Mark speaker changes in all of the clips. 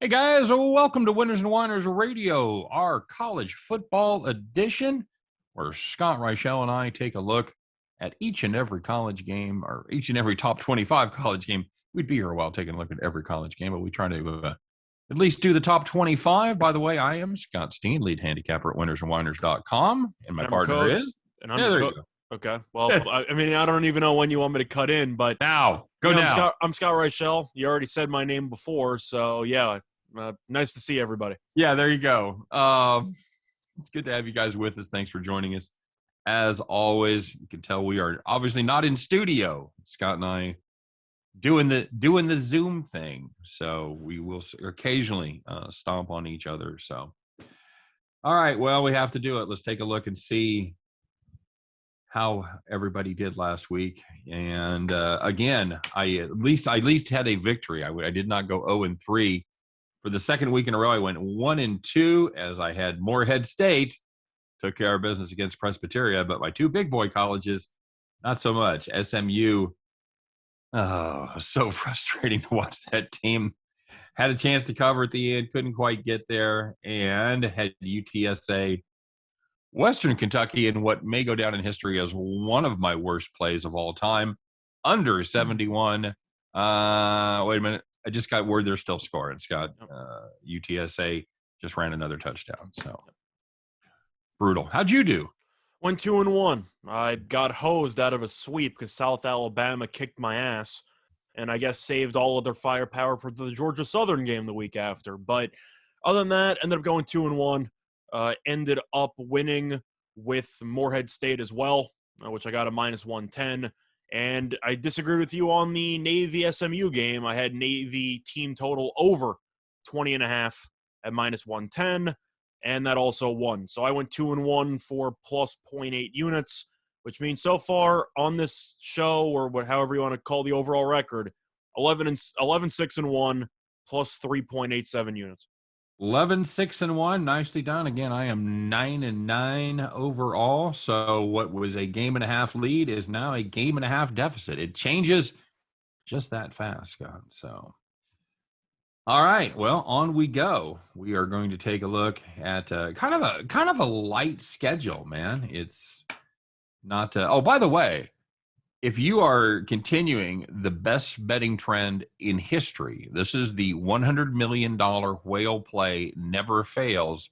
Speaker 1: Hey guys, welcome to Winners and Winers Radio, our college football edition, where Scott Reichel and I take a look at each and every college game, or each and every top 25 college game. We'd be here a while taking a look at every college game, but we try to at least do the top 25. By the way, I am Scott Steehn, lead handicapper at winnersandwiners.com, and my
Speaker 2: And I'm your
Speaker 1: partner
Speaker 2: co-host,
Speaker 1: is.
Speaker 2: and I'm
Speaker 1: Yeah,
Speaker 2: your
Speaker 1: there you
Speaker 2: co.
Speaker 1: go.
Speaker 2: Okay. Well, I mean, I don't even know when you want me to cut in, but
Speaker 1: Now, go
Speaker 2: yeah,
Speaker 1: now.
Speaker 2: I'm Scott Reichel. You already said my name before, so yeah, nice to see everybody.
Speaker 1: Yeah, there you go. It's good to have you guys with us. Thanks for joining us. As always, you can tell we are obviously not in studio. Scott and I doing the Zoom thing, so we will occasionally stomp on each other. So, all right, well, we have to do it. Let's take a look and see how everybody did last week. And again, I at least had a victory. I did not go 0-3. For the second week in a row, I went 1-2 as I had Morehead State took care of business against Presbyteria, but my two big boy colleges, not so much. SMU, so frustrating to watch that team. Had a chance to cover at the end, couldn't quite get there, and had UTSA Western Kentucky in what may go down in history as one of my worst plays of all time, under 71. Wait a minute. I just got word they're still scoring, Scott. UTSA just ran another touchdown. So brutal. How'd you do?
Speaker 2: Went 2-1. I got hosed out of a sweep because South Alabama kicked my ass, and I guess saved all of their firepower for the Georgia Southern game the week after. But other than that, ended up going 2-1. Ended up winning with Morehead State as well, which I got a -110. And I disagreed with you on the Navy SMU game. I had Navy team total over 20.5 at -110, and that also won. So I went 2-1 for plus 0.8 units, which means so far on this show, or however you want to call the overall record, 11-6-1 plus 3.87 units.
Speaker 1: 11-6-1, nicely done. Again, I am 9-9 overall. So what was a game and a half lead is now a game and a half deficit. It changes just that fast, Scott. So, all right, well, on we go. We are going to take a look at kind of a light schedule, man. It's not. Oh, by the way, if you are continuing the best betting trend in history, this is the $100 million whale play never fails.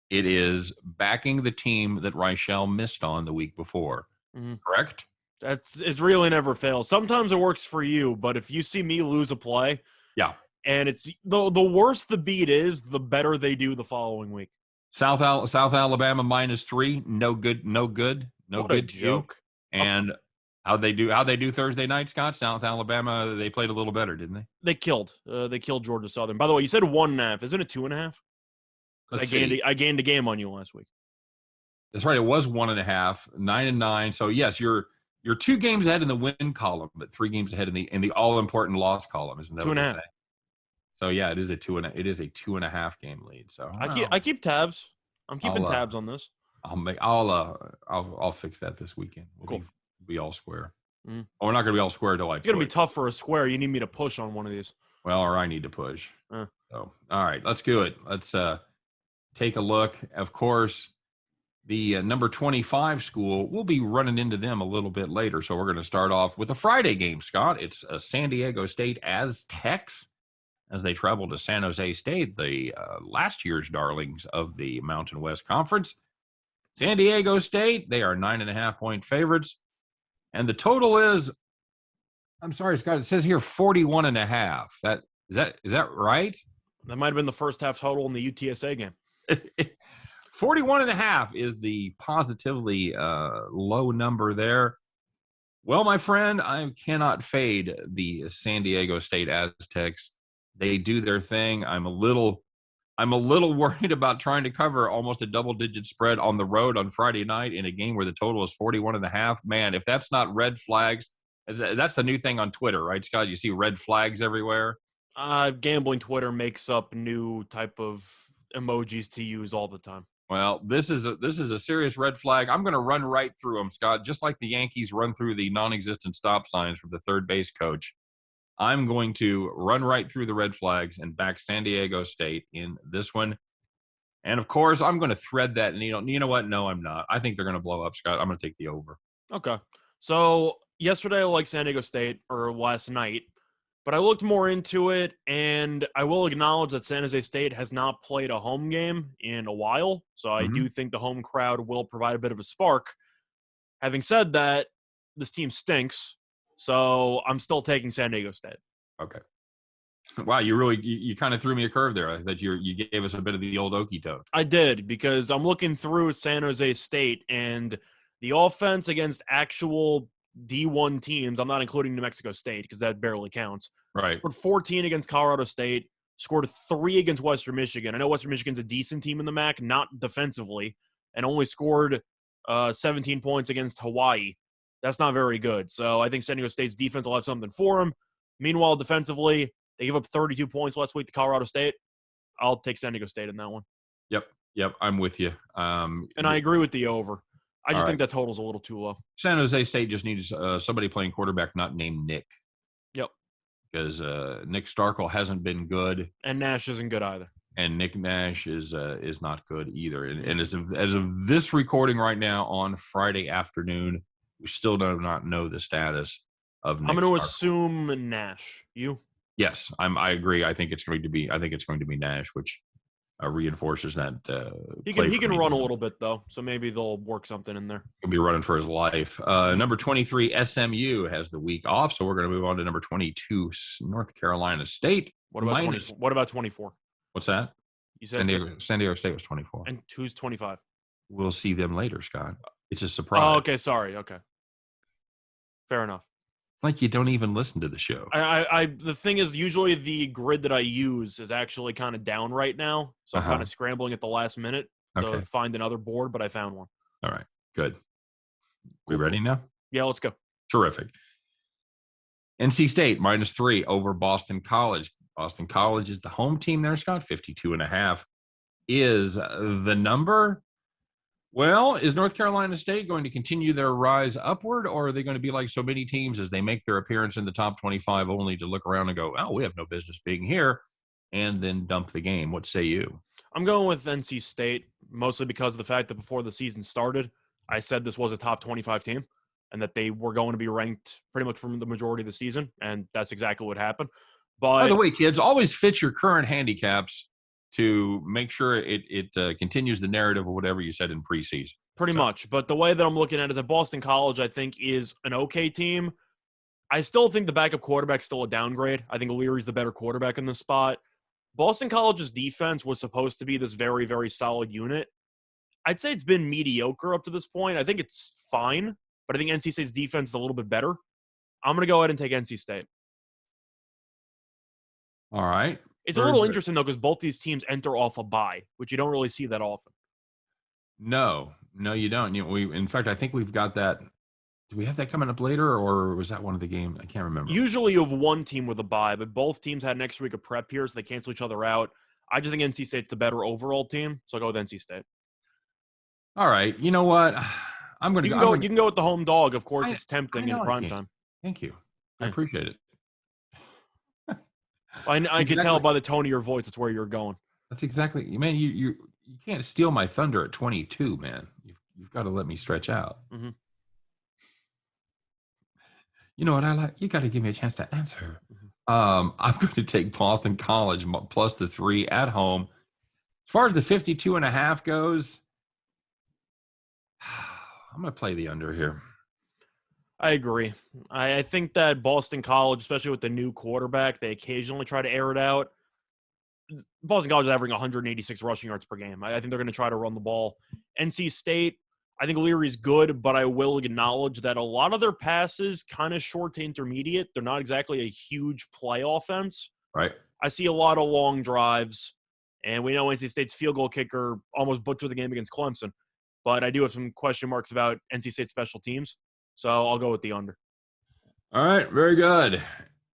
Speaker 1: It is backing the team that Reichel missed on the week before. Mm-hmm. Correct?
Speaker 2: It really never fails. Sometimes it works for you, but if you see me lose a play,
Speaker 1: yeah,
Speaker 2: and it's the worse the beat is, the better they do the following week.
Speaker 1: South Alabama -3, no good,
Speaker 2: What a joke.
Speaker 1: And How'd they do Thursday night, Scott? South Alabama, they played a little better, didn't they?
Speaker 2: They killed Georgia Southern. By the way, you said 1.5. Isn't it 2.5? I gained a game on you last week.
Speaker 1: That's right. It was 1.5, 9-9. So yes, you're 2 games ahead in the win column, but 3 games ahead in the all important loss column. Isn't that
Speaker 2: 2.5?
Speaker 1: So yeah, it is a 2.5 game lead. So
Speaker 2: I keep tabs. I'm keeping tabs on this.
Speaker 1: I'll fix that this weekend. We'll be all square.
Speaker 2: Mm.
Speaker 1: Oh, we're not going to be all square till
Speaker 2: it's going to be tough for a square. You need me to push on one of these.
Speaker 1: Well, or I need to push. So, all right, let's do it. Let's take a look. Of course, the number 25 school, we'll be running into them a little bit later. So we're going to start off with a Friday game, Scott. It's San Diego State Aztecs as they travel to San Jose State, the last year's darlings of the Mountain West Conference. San Diego State, they are 9.5-point favorites. And the total is, I'm sorry, Scott, it says here 41.5. Is that right?
Speaker 2: That might have been the first half total in the UTSA game.
Speaker 1: 41.5 is the positively low number there. Well, my friend, I cannot fade the San Diego State Aztecs. They do their thing. I'm a little worried about trying to cover almost a double-digit spread on the road on Friday night in a game where the total is 41.5. Man, if that's not red flags, that's the new thing on Twitter, right, Scott? You see red flags everywhere.
Speaker 2: Gambling Twitter makes up new type of emojis to use all the time.
Speaker 1: Well, this is a serious red flag. I'm going to run right through them, Scott, just like the Yankees run through the non-existent stop signs from the third base coach. I'm going to run right through the red flags and back San Diego State in this one. And of course, I'm going to thread that needle. You know what? No, I'm not. I think they're going to blow up, Scott. I'm going to take the over.
Speaker 2: Okay. So yesterday I liked San Diego State, or last night, but I looked more into it, and I will acknowledge that San Jose State has not played a home game in a while. So I do think the home crowd will provide a bit of a spark. Having said that, this team stinks. So I'm still taking San Diego State.
Speaker 1: Okay. Wow, you kind of threw me a curve there. That you gave us a bit of the old okey doke.
Speaker 2: I did, because I'm looking through San Jose State, and the offense against actual D1 teams, I'm not including New Mexico State because that barely counts.
Speaker 1: Right.
Speaker 2: Scored 14 against Colorado State, scored 3 against Western Michigan. I know Western Michigan's a decent team in the MAC, not defensively, and only scored 17 points against Hawaii. That's not very good. So I think San Diego State's defense will have something for them. Meanwhile, defensively, they gave up 32 points last week to Colorado State. I'll take San Diego State in that one.
Speaker 1: Yep, I'm with you.
Speaker 2: And I agree with the over. I just think that total's a little too low.
Speaker 1: San Jose State just needs somebody playing quarterback not named Nick.
Speaker 2: Yep.
Speaker 1: Because Nick Starkel hasn't been good.
Speaker 2: And Nash isn't good either.
Speaker 1: And Nick Nash is not good either. And as of this recording right now on Friday afternoon, we still do not know the status of Nick
Speaker 2: I'm going to
Speaker 1: Starkel.
Speaker 2: assume Nash. You?
Speaker 1: Yes, I agree. I think it's going to be Nash, which reinforces that.
Speaker 2: He can run a little bit though, so maybe they'll work something in there.
Speaker 1: He'll be running for his life. Number 23, SMU has the week off, so we're going to move on to number 22, North Carolina State.
Speaker 2: What about 24? What about 24?
Speaker 1: What's that?
Speaker 2: You said
Speaker 1: San Diego State was 24.
Speaker 2: And who's 25?
Speaker 1: We'll see them later, Scott. It's a surprise.
Speaker 2: Oh, okay. Sorry. Okay. Fair enough.
Speaker 1: It's like you don't even listen to the show.
Speaker 2: The thing is, usually the grid that I use is actually kind of down right now, so I'm kind of scrambling at the last minute to find another board, but I found one.
Speaker 1: All right. Good. We ready now?
Speaker 2: Yeah, let's go.
Speaker 1: Terrific. NC State -3 over Boston College. Boston College is the home team there, Scott. 52.5 is the number. Well, is North Carolina State going to continue their rise upward, or are they going to be like so many teams as they make their appearance in the top 25 only to look around and go, oh, we have no business being here, and then dump the game? What say you?
Speaker 2: I'm going with NC State, mostly because of the fact that before the season started, I said this was a top 25 team and that they were going to be ranked pretty much from the majority of the season, and that's exactly what happened. But
Speaker 1: by the way, kids, always fit your current handicaps to make sure it continues the narrative of whatever you said in preseason.
Speaker 2: Pretty much. But the way that I'm looking at it is that Boston College, I think, is an okay team. I still think the backup quarterback's still a downgrade. I think Leary's the better quarterback in this spot. Boston College's defense was supposed to be this very, very solid unit. I'd say it's been mediocre up to this point. I think it's fine, but I think NC State's defense is a little bit better. I'm going to go ahead and take NC State.
Speaker 1: All right.
Speaker 2: It's a little interesting, though, because both these teams enter off a bye, which you don't really see that often.
Speaker 1: No, you don't. In fact, I think we've got that. Do we have that coming up later, or was that one of the games? I can't remember.
Speaker 2: Usually you have one team with a bye, but both teams had an extra week of prep here, so they cancel each other out. I just think NC State's the better overall team, so I'll go with NC State.
Speaker 1: All right. You know what? I'm going to
Speaker 2: go. You can go with the home dog. Of course, it's tempting in prime time.
Speaker 1: Thank you. I appreciate it.
Speaker 2: I can tell by the tone of your voice that's where you're going.
Speaker 1: That's exactly, man. You can't steal my thunder at 22, man. You've got to let me stretch out.
Speaker 2: Mm-hmm.
Speaker 1: You know what I like? You got to give me a chance to answer.
Speaker 2: Mm-hmm.
Speaker 1: I'm going to take Boston College plus the 3 at home. As far as the 52.5 goes, I'm going to play the under here.
Speaker 2: I agree. I think that Boston College, especially with the new quarterback, they occasionally try to air it out. Boston College is averaging 186 rushing yards per game. I think they're going to try to run the ball. NC State, I think Leary's good, but I will acknowledge that a lot of their passes kind of short to intermediate. They're not exactly a huge play offense.
Speaker 1: Right.
Speaker 2: I see a lot of long drives, and we know NC State's field goal kicker almost butchered the game against Clemson. But I do have some question marks about NC State special teams. So I'll go with the under.
Speaker 1: All right, very good.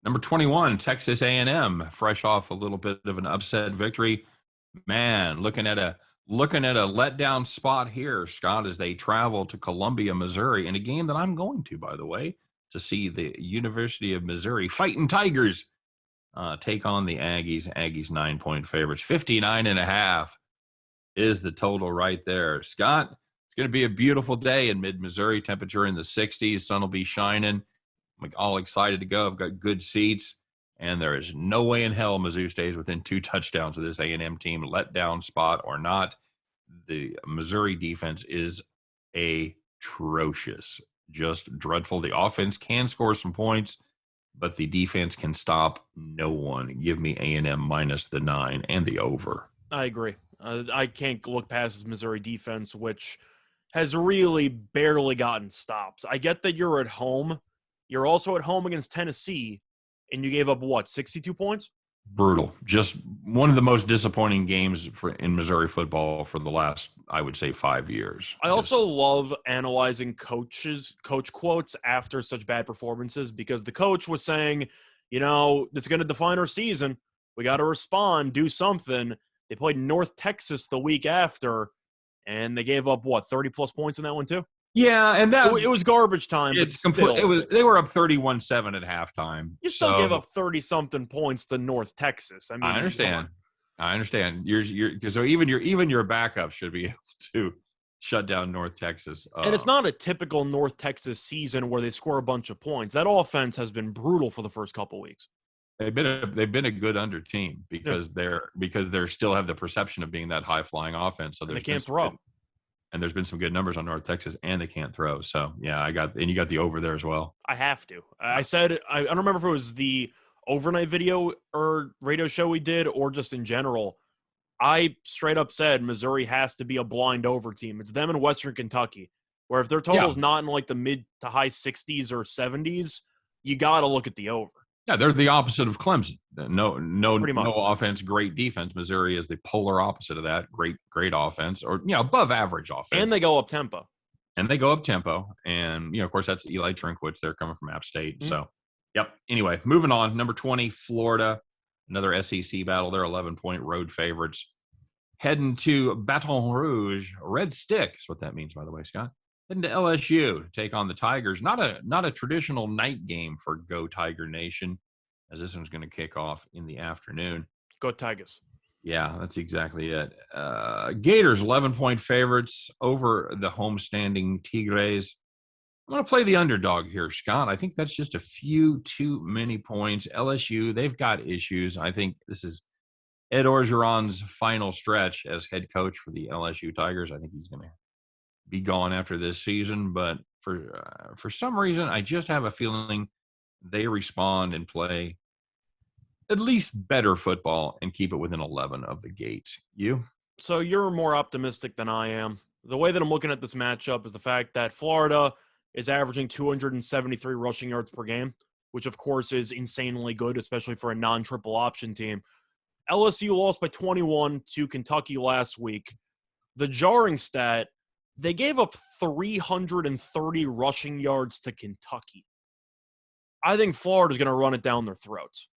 Speaker 1: Number 21, Texas A&M, fresh off a little bit of an upset victory. Man, looking at a letdown spot here, Scott, as they travel to Columbia, Missouri, in a game that I'm going to, by the way. to see the University of Missouri Fighting Tigers take on the Aggies. Aggies 9-point favorites. 59.5 is the total right there. Scott, it's going to be a beautiful day in mid-Missouri. Temperature in the 60s. Sun will be shining. I'm all excited to go. I've got good seats. And there is no way in hell Mizzou stays within 2 touchdowns of this A&M team, let down spot or not. The Missouri defense is atrocious, just dreadful. The offense can score some points, but the defense can stop no one. Give me A&M minus the 9 and the over.
Speaker 2: I agree. I can't look past this Missouri defense, which has really barely gotten stops. I get that you're at home. You're also at home against Tennessee, and you gave up, 62 points?
Speaker 1: Brutal. Just one of the most disappointing games in Missouri football for the last, I would say, 5 years.
Speaker 2: I also love analyzing coach quotes after such bad performances, because the coach was saying, this is going to define our season. We got to respond, do something. They played North Texas the week after, and they gave up, 30-plus points in that one too?
Speaker 1: Yeah, and
Speaker 2: it was garbage time, but still.
Speaker 1: They were up 31-7 at halftime.
Speaker 2: You still give up 30-something points to North Texas. I mean,
Speaker 1: I understand. So even your backup should be able to shut down North Texas.
Speaker 2: And it's not a typical North Texas season where they score a bunch of points. That offense has been brutal for the first couple weeks.
Speaker 1: They've been a good under team because they're still have the perception of being that high flying offense. So
Speaker 2: they can't throw.
Speaker 1: And there's been some good numbers on North Texas, and they can't throw. So yeah, you got the over there as well.
Speaker 2: I have to. I said I don't remember if it was the overnight video or radio show we did, or just in general. I straight up said Missouri has to be a blind over team. It's them in Western Kentucky, where if their total's not in like the mid to high 60s or 70s, you got to look at the over.
Speaker 1: Yeah, they're the opposite of Clemson. No offense, great defense. Missouri is the polar opposite of that. Great offense, or above average offense.
Speaker 2: And they go up tempo.
Speaker 1: And of course that's Eli Trinkwitz. They're coming from App State.
Speaker 2: Mm-hmm.
Speaker 1: So, yep. Anyway, moving on. Number 20, Florida, another SEC battle. They're 11-point road favorites. Heading to Baton Rouge, Red Stick is what that means, by the way, Scott. Heading to LSU to take on the Tigers. Not a traditional night game for Go Tiger Nation, as this one's going to kick off in the afternoon.
Speaker 2: Go Tigers.
Speaker 1: Yeah, that's exactly it. Gators, 11-point favorites over the homestanding Tigres. I'm going to play the underdog here, Scott. I think that's just a few too many points. LSU, they've got issues. I think this is Ed Orgeron's final stretch as head coach for the LSU Tigers. I think he's going to be gone after this season, but for some reason, I just have a feeling they respond and play at least better football and keep it within 11 of the gates. You?
Speaker 2: So you're more optimistic than I am. The way that I'm looking at this matchup is the fact that Florida is averaging 273 rushing yards per game, which of course is insanely good, especially for a non-triple option team. LSU lost by 21 to Kentucky last week. The jarring stat, they gave up 330 rushing yards to Kentucky. I think Florida's going to run it down their throats.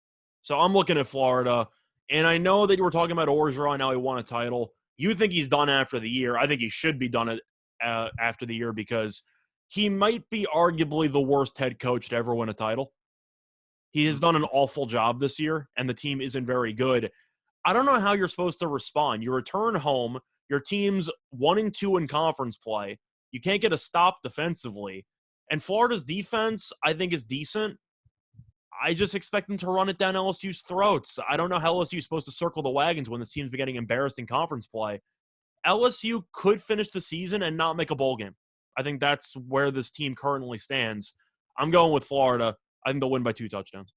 Speaker 2: So I'm looking at Florida, and I know that you were talking about Orgeron, now he won a title. You think he's done after the year. I think he should be done after the year, because he might be arguably the worst head coach to ever win a title. He has done an awful job this year, and the team isn't very good. I don't know how you're supposed to respond. You return home, your team's 1-2 in conference play. You can't get a stop defensively. And Florida's defense, I think, is decent. I just expect them to run it down LSU's throats. I don't know how LSU is supposed to circle the wagons when this team's been getting embarrassed in conference play. LSU could finish the season and not make a bowl game. I think that's where this team currently stands. I'm going with Florida. I think they'll win by 2 touchdowns.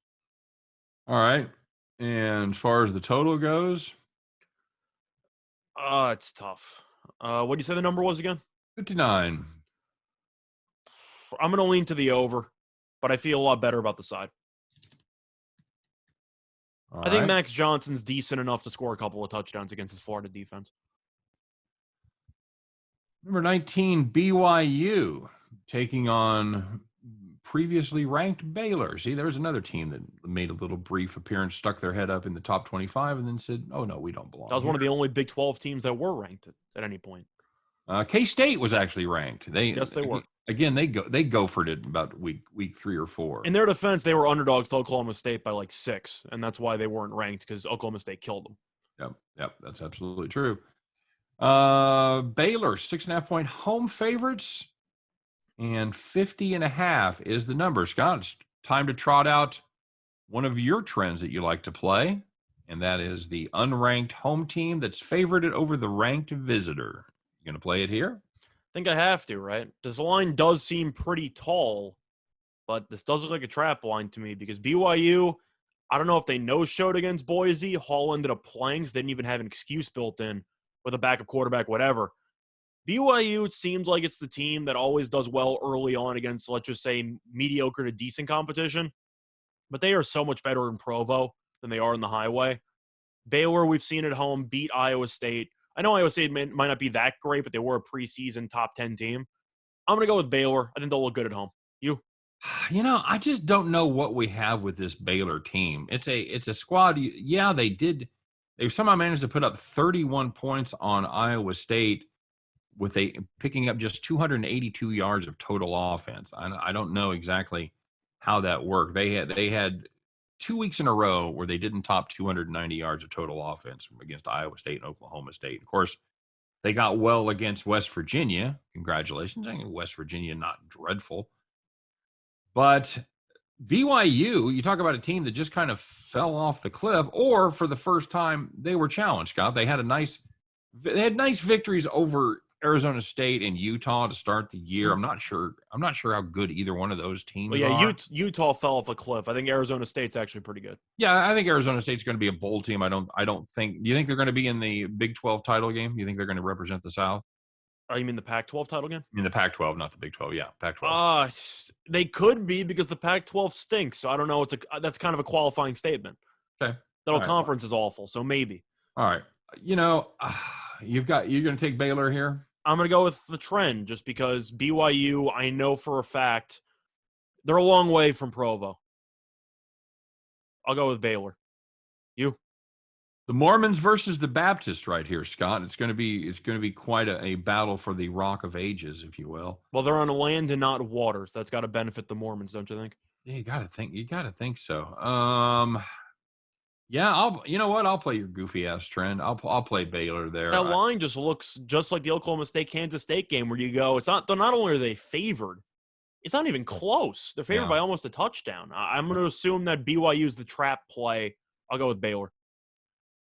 Speaker 1: All right. And as far as the total goes?
Speaker 2: It's tough. What do you say the number was again?
Speaker 1: 59.
Speaker 2: I'm going to lean to the over, but I feel a lot better about the side. I think Max Johnson's decent enough to score a couple of touchdowns against his Florida defense.
Speaker 1: Number 19, BYU, taking on previously ranked Baylor. See, there's another team that made a little brief appearance, stuck their head up in the top 25, and then said, oh, no, we don't belong.
Speaker 2: That was one of the only Big 12 teams that were ranked at any point.
Speaker 1: K-State was actually ranked.
Speaker 2: Yes, they were.
Speaker 1: Again, they go for it about week 3 or 4.
Speaker 2: In their defense, they were underdogs to Oklahoma State by like 6, and that's why they weren't ranked because Oklahoma State killed them.
Speaker 1: Yep, that's absolutely true. Baylor 6.5-point home favorites, and 50.5 is the number. Scott, it's time to trot out one of your trends that you like to play, and that is the unranked home team that's favored over the ranked visitor. You going to play it here?
Speaker 2: I think I have to, right? This line does seem pretty tall, but this does look like a trap line to me because BYU, I don't know if they no-showed against Boise. Hall ended up playing, so they didn't even have an excuse built in with a backup quarterback, whatever. BYU, it seems like it's the team that always does well early on against, let's just say, mediocre to decent competition. But they are so much better in Provo than they are in the highway. Baylor, we've seen at home, beat Iowa State. I know Iowa State might not be that great, but they were a preseason top 10 team. I'm going to go with Baylor. I think they'll look good at home. You?
Speaker 1: I just don't know what we have with this Baylor team. It's a squad. Yeah, they somehow managed to put up 31 points on Iowa State with picking up just 282 yards of total offense. I don't know exactly how that worked. They had 2 weeks in a row where they didn't top 290 yards of total offense against Iowa State and Oklahoma State. Of course, they got well against West Virginia. Congratulations. I mean, West Virginia, not dreadful. But BYU, you talk about a team that just kind of fell off the cliff, or for the first time, they were challenged, Scott. They had nice victories over Arizona State and Utah to start the year. I'm not sure how good either one of those teams are.
Speaker 2: Utah fell off a cliff. I think Arizona State's actually pretty good.
Speaker 1: Yeah, I think Arizona State's going to be a bowl team. I don't think. Do you think they're going to be in the Big 12 title game? Do you think they're going to represent the South?
Speaker 2: Oh, you mean the Pac-12 title game?
Speaker 1: I mean the Pac-12, not the Big 12. Yeah, Pac-12.
Speaker 2: They could be because the Pac-12 stinks. So I don't know. That's kind of a qualifying statement.
Speaker 1: Okay.
Speaker 2: That whole conference is awful. So maybe.
Speaker 1: All right. You're going to take Baylor here?
Speaker 2: I'm going to go with the trend just because BYU, I know for a fact, they're a long way from Provo. I'll go with Baylor. You?
Speaker 1: The Mormons versus the Baptists right here, Scott. It's going to be quite a battle for the Rock of Ages, if you will.
Speaker 2: Well, they're on land and not waters. That's got to benefit the Mormons, don't you think?
Speaker 1: Yeah, you got to think so. Yeah, I'll play your goofy ass trend. I'll play Baylor there.
Speaker 2: That line just looks just like the Oklahoma State Kansas State game where you go, not only are they favored, it's not even close. They're favored by almost a touchdown. I'm going to assume that BYU is the trap play. I'll go with Baylor.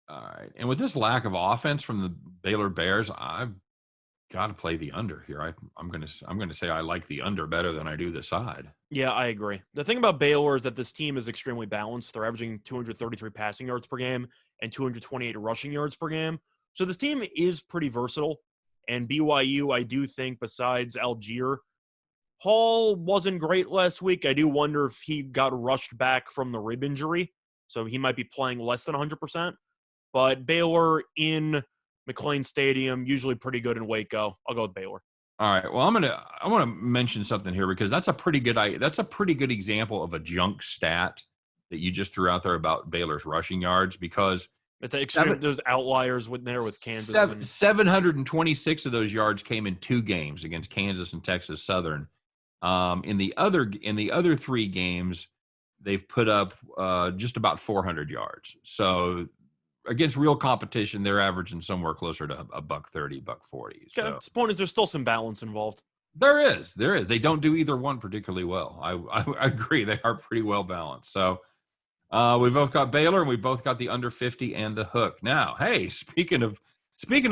Speaker 1: All right. And with this lack of offense from the Baylor Bears, I've got to play the under here. I'm going to say I like the under better than I do the side.
Speaker 2: Yeah, I agree. The thing about Baylor is that this team is extremely balanced. They're averaging 233 passing yards per game and 228 rushing yards per game. So this team is pretty versatile. And BYU, I do think, besides Algier, Hall wasn't great last week. I do wonder if he got rushed back from the rib injury. So he might be playing less than 100%. But Baylor in McLean Stadium, usually pretty good in Waco. I'll go with Baylor.
Speaker 1: All right. Well, I want to mention something here because that's a pretty good example of a junk stat that you just threw out there about Baylor's rushing yards because
Speaker 2: there's outliers with Kansas.
Speaker 1: 726 of those yards came in 2 games against Kansas and Texas Southern. In the other 3 games, they've put up just about 400 yards. So against real competition, they're averaging somewhere closer to $130, $140. So
Speaker 2: the point is, there's still some balance involved.
Speaker 1: There is. They don't do either one particularly well. I agree. They are pretty well balanced. So we both got Baylor and we both got the under 50 and the hook. Now, hey, speaking of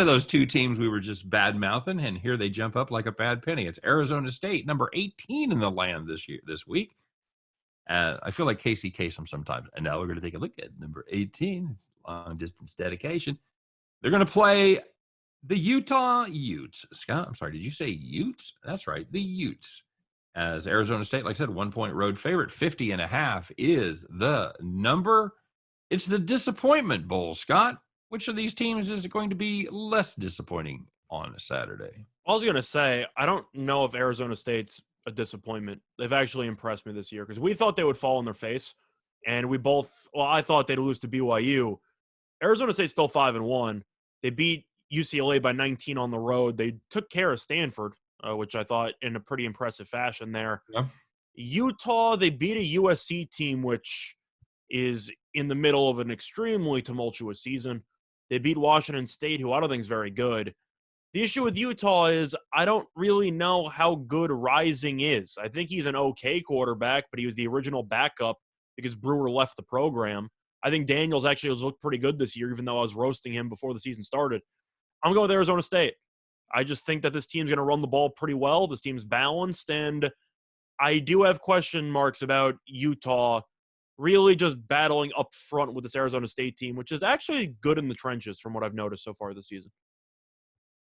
Speaker 1: those 2 teams we were just bad mouthing, and here they jump up like a bad penny. It's Arizona State, number 18 in the land this week. I feel like Casey Kasem sometimes. And now we're going to take a look at number 18. It's long distance dedication. They're going to play the Utah Utes. Scott, I'm sorry, did you say Utes? That's right, the Utes. As Arizona State, like I said, 1-point road favorite, 50.5 is the number. It's the disappointment bowl, Scott. Which of these teams is going to be less disappointing on a Saturday?
Speaker 2: I was going to say, I don't know if Arizona State's a disappointment. They've actually impressed me this year because we thought they would fall on their face, and I thought they'd lose to BYU. Arizona State's still 5-1. They beat UCLA by 19 on the road. They took care of Stanford. which I thought in a pretty impressive fashion there.
Speaker 1: Yeah.
Speaker 2: Utah, they beat a USC team, which is in the middle of an extremely tumultuous season. They beat Washington State, who I don't think is very good. The issue with Utah is I don't really know how good Rising is. I think he's an okay quarterback, but he was the original backup because Brewer left the program. I think Daniels actually has looked pretty good this year, even though I was roasting him before the season started. I'm going with Arizona State. I just think that this team's going to run the ball pretty well. This team's balanced, and I do have question marks about Utah really just battling up front with this Arizona State team, which is actually good in the trenches from what I've noticed so far this season.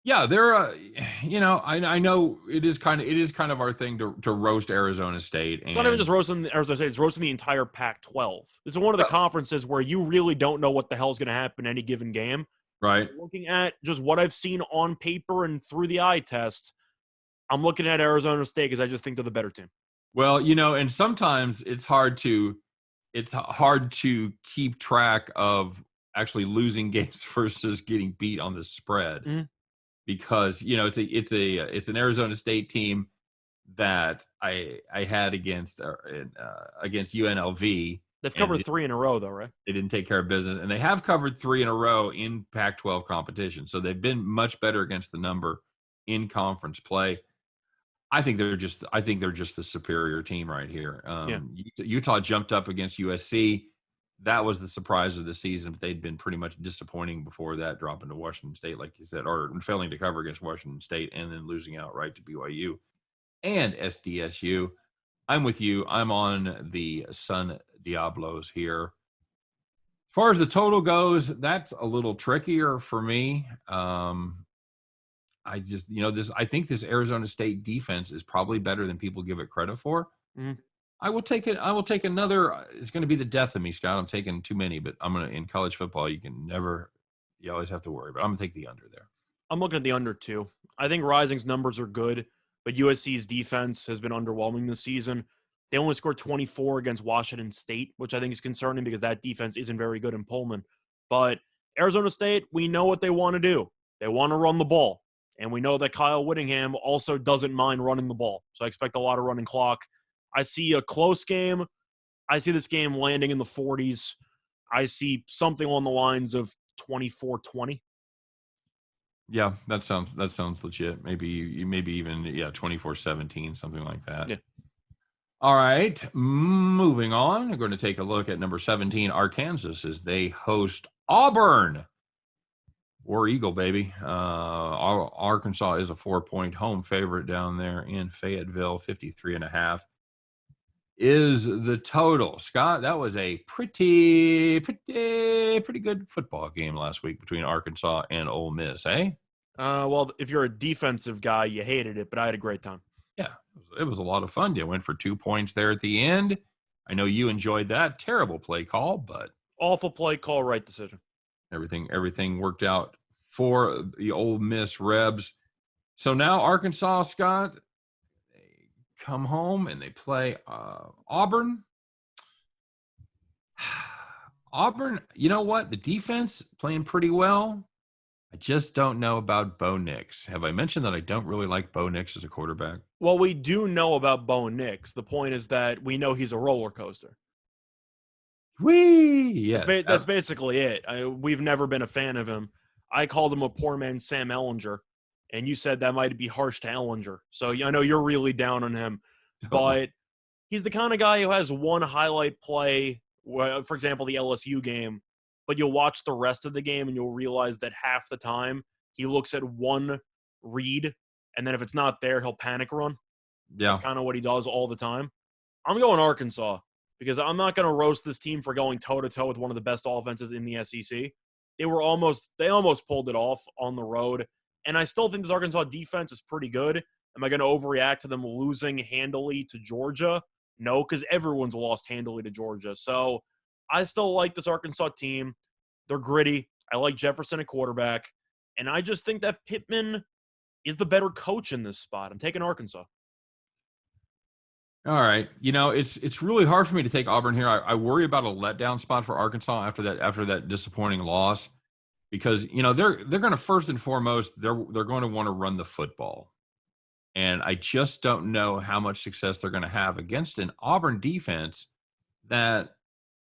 Speaker 1: Yeah, they're I know it is kind of our thing to roast Arizona State. And
Speaker 2: It's not even just roasting Arizona State; it's roasting the entire Pac-12. This is one of the conferences where you really don't know what the hell's going to happen any given game.
Speaker 1: Right.
Speaker 2: Looking at just what I've seen on paper and through the eye test, I'm looking at Arizona State because I just think they're the better team.
Speaker 1: Well, and sometimes it's hard to keep track of actually losing games versus getting beat on the spread.
Speaker 2: Mm-hmm.
Speaker 1: Because it's an Arizona State team that I had against UNLV.
Speaker 2: They've covered 3 in a row, though, right?
Speaker 1: They didn't take care of business, and they have covered 3 in a row in Pac-12 competition. So they've been much better against the number in conference play. I think they're just the superior team right here. Utah jumped up against USC. That was the surprise of the season. They'd been pretty much disappointing before that, dropping to Washington State, like you said, or failing to cover against Washington State and then losing outright to BYU and SDSU. I'm with you. I'm on the Sun Diablos here. As far as the total goes, that's a little trickier for me. I think this Arizona State defense is probably better than people give it credit for.
Speaker 2: Mm-hmm.
Speaker 1: I will take another. It's going to be the death of me, Scott. I'm taking too many, but in college football, you always have to worry. But I'm going to take the under there.
Speaker 2: I'm looking at the under too. I think Rising's numbers are good, but USC's defense has been underwhelming this season. They only scored 24 against Washington State, which I think is concerning because that defense isn't very good in Pullman. But Arizona State, we know what they want to do. They want to run the ball. And we know that Kyle Whittingham also doesn't mind running the ball. So I expect a lot of running clock. I see a close game. I see this game landing in the 40s. I see something along the lines of 24-20.
Speaker 1: Yeah, that sounds legit. Maybe even 24-17, something like that.
Speaker 2: Yeah.
Speaker 1: All right, moving on. We're going to take a look at number 17, Arkansas, as they host Auburn. War Eagle, baby. Arkansas is a 4-point home favorite down there in Fayetteville, 53.5. Is the total. Scott, that was a pretty good football game last week between Arkansas and Ole Miss, eh?
Speaker 2: Well, if you're a defensive guy, you hated it, but I had a great time.
Speaker 1: Yeah, it was a lot of fun. You went for 2 points there at the end. I know you enjoyed that. Terrible play call, but
Speaker 2: awful play call, right decision.
Speaker 1: Everything worked out for the Ole Miss Rebs. So now Arkansas, Scott, come home and they play Auburn. Auburn, you know what? The defense playing pretty well. I just don't know about Bo Nix. Have I mentioned that I don't really like Bo Nix as a quarterback?
Speaker 2: Well, we do know about Bo Nix. The point is that we know he's a roller coaster.
Speaker 1: Yes.
Speaker 2: That's basically it. We've never been a fan of him. I called him a poor man's Sam Ehlinger, and you said that might be harsh to Ehlinger. So I know you're really down on him. But he's the kind of guy who has one highlight play, for example, the LSU game, but you'll watch the rest of the game and you'll realize that half the time he looks at one read, and then if it's not there, he'll panic run.
Speaker 1: Yeah.
Speaker 2: That's kind of what he does all the time. I'm going Arkansas because I'm not going to roast this team for going toe-to-toe with one of the best offenses in the SEC. They almost pulled it off on the road, and I still think this Arkansas defense is pretty good. Am I going to overreact to them losing handily to Georgia? No, because everyone's lost handily to Georgia. So I still like this Arkansas team. They're gritty. I like Jefferson at quarterback. And I just think that Pittman is the better coach in this spot. I'm taking Arkansas.
Speaker 1: All right. It's really hard for me to take Auburn here. I worry about a letdown spot for Arkansas after that disappointing loss because, they're going to first and foremost, they're going to want to run the football. And I just don't know how much success they're going to have against an Auburn defense that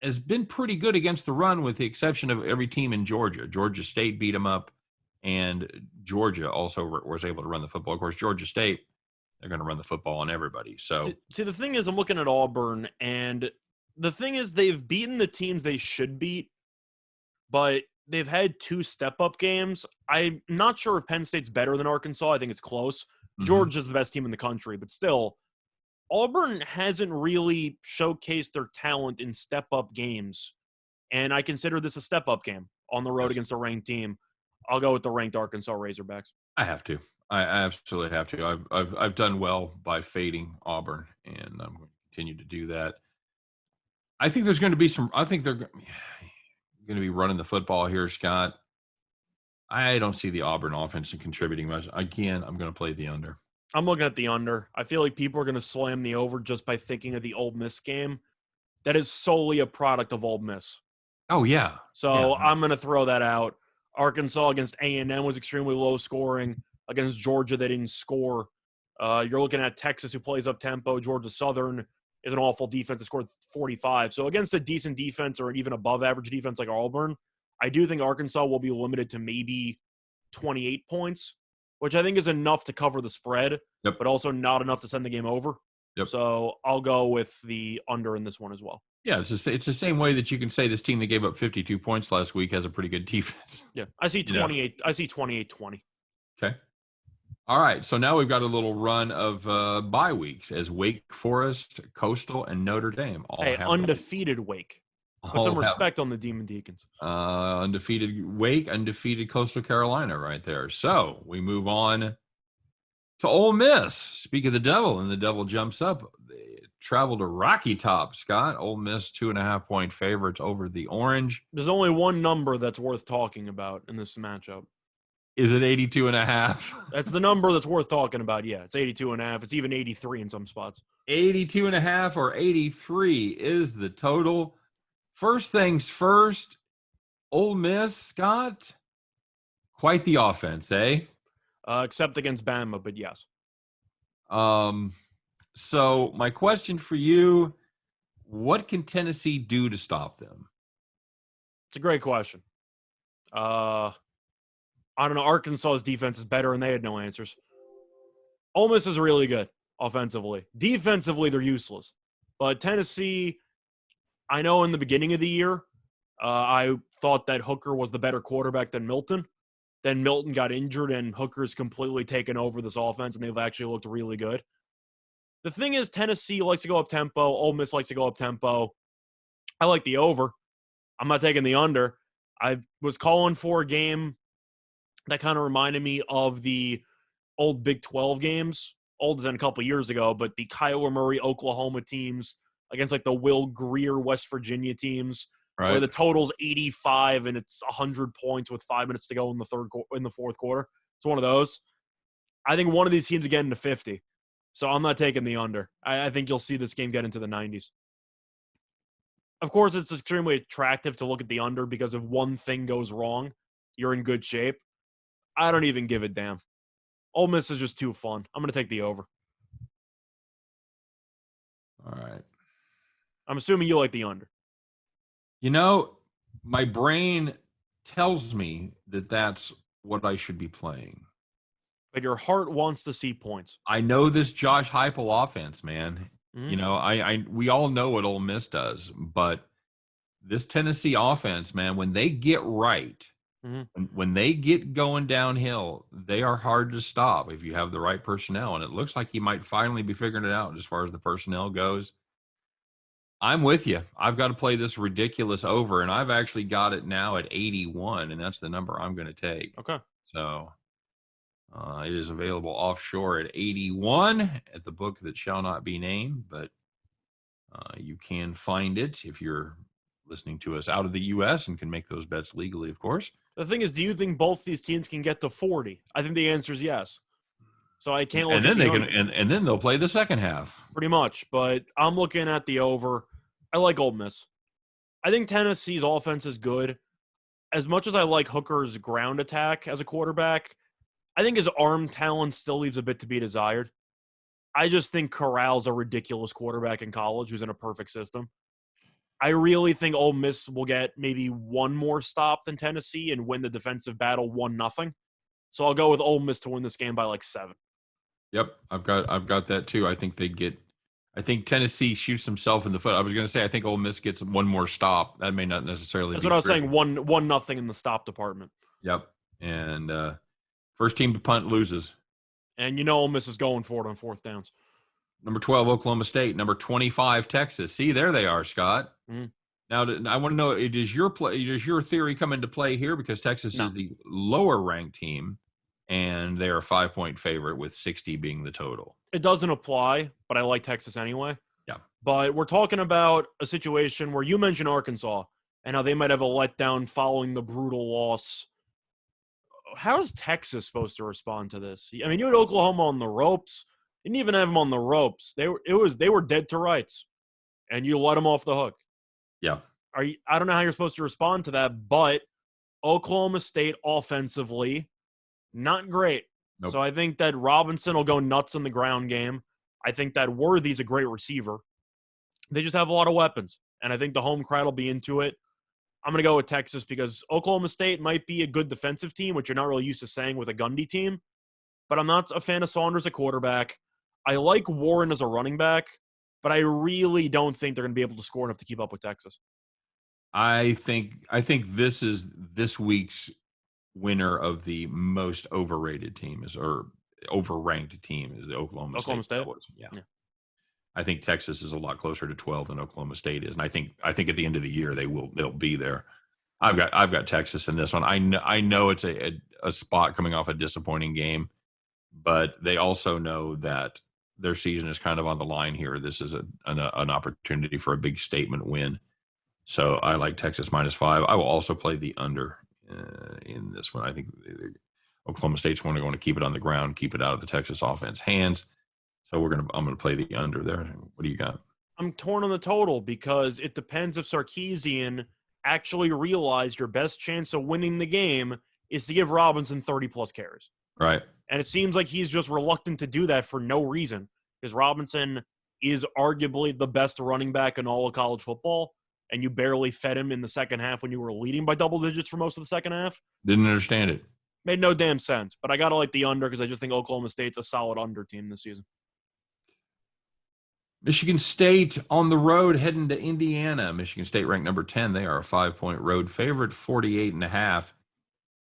Speaker 1: has been pretty good against the run, with the exception of every team in Georgia. Georgia State beat them up, and Georgia also was able to run the football. Of course, Georgia State, they're going to run the football on everybody. So,
Speaker 2: see, the thing is, I'm looking at Auburn, and the thing is, they've beaten the teams they should beat, but they've had 2 step-up games. I'm not sure if Penn State's better than Arkansas. I think it's close. Georgia's the best team in the country, but still, Auburn hasn't really showcased their talent in step-up games, and I consider this a step-up game on the road against a ranked team. I'll go with the ranked Arkansas Razorbacks.
Speaker 1: I have to. I absolutely have to. I've done well by fading Auburn, and I'm going to continue to do that. I think there's going to be some. I think they're going to be running the football here, Scott. I don't see the Auburn offense contributing much. Again, I'm going to play the under.
Speaker 2: I'm looking at the under. I feel like people are going to slam the over just by thinking of the Ole Miss game. That is solely a product of Ole Miss.
Speaker 1: Oh, yeah.
Speaker 2: So I'm going to throw that out. Arkansas against A&M was extremely low scoring. Against Georgia, they didn't score. You're looking at Texas, who plays up tempo. Georgia Southern is an awful defense that scored 45. So against a decent defense or an even above average defense like Auburn, I do think Arkansas will be limited to maybe 28 points, which I think is enough to cover the spread, but also not enough to send the game over. So I'll go with the under in this one as well.
Speaker 1: Yeah, it's the same way that you can say this team that gave up 52 points last week has a pretty good defense.
Speaker 2: Yeah, I see 28. I see 28-20.
Speaker 1: Okay. All right, so now we've got a little run of bye weeks as Wake Forest, Coastal, and Notre Dame all have
Speaker 2: undefeated Wake. Put some respect on the Demon Deacons.
Speaker 1: Undefeated Wake, undefeated Coastal Carolina right there. So we move on to Ole Miss. Speak of the devil, and the devil jumps up. They travel to Rocky Top, Scott. Ole Miss 2.5-point favorites over the Orange.
Speaker 2: There's only one number that's worth talking about in this matchup.
Speaker 1: Is it 82.5?
Speaker 2: That's the number that's worth talking about. Yeah, it's 82.5. It's even 83 in some spots.
Speaker 1: 82.5 or 83 is the total. First things first, Ole Miss, Scott, quite the offense, eh?
Speaker 2: Except against Bama, but yes.
Speaker 1: So my question for you, what can Tennessee do to stop them?
Speaker 2: It's a great question. I don't know. Arkansas's defense is better, and they had no answers. Ole Miss is really good offensively. Defensively, they're useless. But Tennessee, I know in the beginning of the year, I thought that Hooker was the better quarterback than Milton. Then Milton got injured, and Hooker's completely taken over this offense, and they've actually looked really good. The thing is, Tennessee likes to go up-tempo. Ole Miss likes to go up-tempo. I like the over. I'm not taking the under. I was calling for a game that kind of reminded me of the old Big 12 games, old as in a couple years ago, but the Kyler Murray Oklahoma teams against like the Will Greer West Virginia teams, where the total's 85 and it's 100 points with 5 minutes to go in the fourth quarter. It's one of those. I think one of these teams are getting to 50. So I'm not taking the under. I think you'll see this game get into the 90s. Of course, it's extremely attractive to look at the under because if one thing goes wrong, you're in good shape. I don't even give a damn. Ole Miss is just too fun. I'm going to take the over.
Speaker 1: All right.
Speaker 2: I'm assuming you like the under.
Speaker 1: You know, my brain tells me that that's what I should be playing.
Speaker 2: But your heart wants to see points.
Speaker 1: I know this Josh Heupel offense, man. Mm-hmm. You know, we all know what Ole Miss does, but this Tennessee offense, man, when they get right, when they get going downhill, they are hard to stop if you have the right personnel. And it looks like he might finally be figuring it out as far as the personnel goes. I'm with you. I've got to play this ridiculous over, and I've actually got it now at 81, and that's the number I'm going to take.
Speaker 2: Okay.
Speaker 1: So it is available offshore at 81 at the book that shall not be named, but you can find it if you're listening to us out of the U.S. and can make those bets legally, of course.
Speaker 2: The thing is, do you think both these teams can get to 40? I think the answer is yes. So I can't look
Speaker 1: and then and then they'll play the second half.
Speaker 2: Pretty much, but I'm looking at the over. I like Ole Miss. I think Tennessee's offense is good. As much as I like Hooker's ground attack as a quarterback, I think his arm talent still leaves a bit to be desired. I just think Corral's a ridiculous quarterback in college who's in a perfect system. I really think Ole Miss will get maybe one more stop than Tennessee and win the defensive battle 1-0. So I'll go with Ole Miss to win this game by like 7.
Speaker 1: Yep, I've got that too. I think Tennessee shoots himself in the foot. I was going to say I think Ole Miss gets one more stop. That may not necessarily
Speaker 2: That's
Speaker 1: be
Speaker 2: what I was
Speaker 1: true.
Speaker 2: saying. 1-0 in the stop department.
Speaker 1: Yep, and first team to punt loses.
Speaker 2: And Ole Miss is going for it on 4th downs.
Speaker 1: Number 12, Oklahoma State. Number 25, Texas. See, there they are, Scott.
Speaker 2: Mm.
Speaker 1: Now, I want to know, does your theory come into play here? Because Texas is the lower ranked team, and they're a 5-point favorite with 60 being the total.
Speaker 2: It doesn't apply, but I like Texas anyway.
Speaker 1: Yeah.
Speaker 2: But we're talking about a situation where you mentioned Arkansas and how they might have a letdown following the brutal loss. How is Texas supposed to respond to this? I mean, you had Oklahoma on the ropes. You didn't even have them on the ropes. They were dead to rights, and you let them off the hook.
Speaker 1: Yeah.
Speaker 2: I don't know how you're supposed to respond to that, but Oklahoma State offensively, not great.
Speaker 1: Nope.
Speaker 2: So I think that Robinson will go nuts in the ground game. I think that Worthy's a great receiver. They just have a lot of weapons, and I think the home crowd will be into it. I'm going to go with Texas because Oklahoma State might be a good defensive team, which you're not really used to saying with a Gundy team. But I'm not a fan of Saunders at quarterback. I like Warren as a running back, but I really don't think they're going to be able to score enough to keep up with Texas.
Speaker 1: I think this is this week's winner of the most overrated team or overranked team is the Oklahoma State. Yeah. I think Texas is a lot closer to 12 than Oklahoma State is, and I think at the end of the year they'll be there. I've got Texas in this one. I know it's a spot coming off a disappointing game, but they also know that their season is kind of on the line here. This is an opportunity for a big statement win. So I like Texas -5. I will also play the under in this one. I think Oklahoma State's going to keep it on the ground, keep it out of the Texas offense hands. So I'm going to play the under there. What do you got?
Speaker 2: I'm torn on the total because it depends if Sarkisian actually realized your best chance of winning the game is to give Robinson 30-plus carries.
Speaker 1: Right.
Speaker 2: And it seems like he's just reluctant to do that for no reason because Robinson is arguably the best running back in all of college football, and you barely fed him in the second half when you were leading by double digits for most of the second half.
Speaker 1: Didn't understand it.
Speaker 2: Made no damn sense. But I got to like the under because I just think Oklahoma State's a solid under team this season.
Speaker 1: Michigan State on the road heading to Indiana. Michigan State ranked number 10. They are a 5-point road favorite. 48.5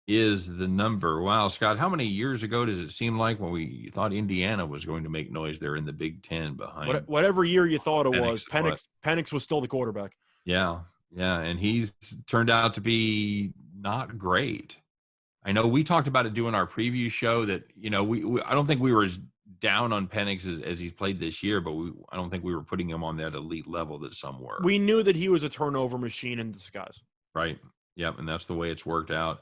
Speaker 1: is the number. Wow, Scott, how many years ago does it seem like when we thought Indiana was going to make noise there in the Big Ten behind?
Speaker 2: Whatever year you thought it was, Penix was still the quarterback.
Speaker 1: Yeah, and he's turned out to be not great. I know we talked about it doing our preview show that, I don't think we were as down on Penix as he's played this year, but I don't think we were putting him on that elite level that some were.
Speaker 2: We knew that he was a turnover machine in disguise.
Speaker 1: Right. Yep, and that's the way it's worked out.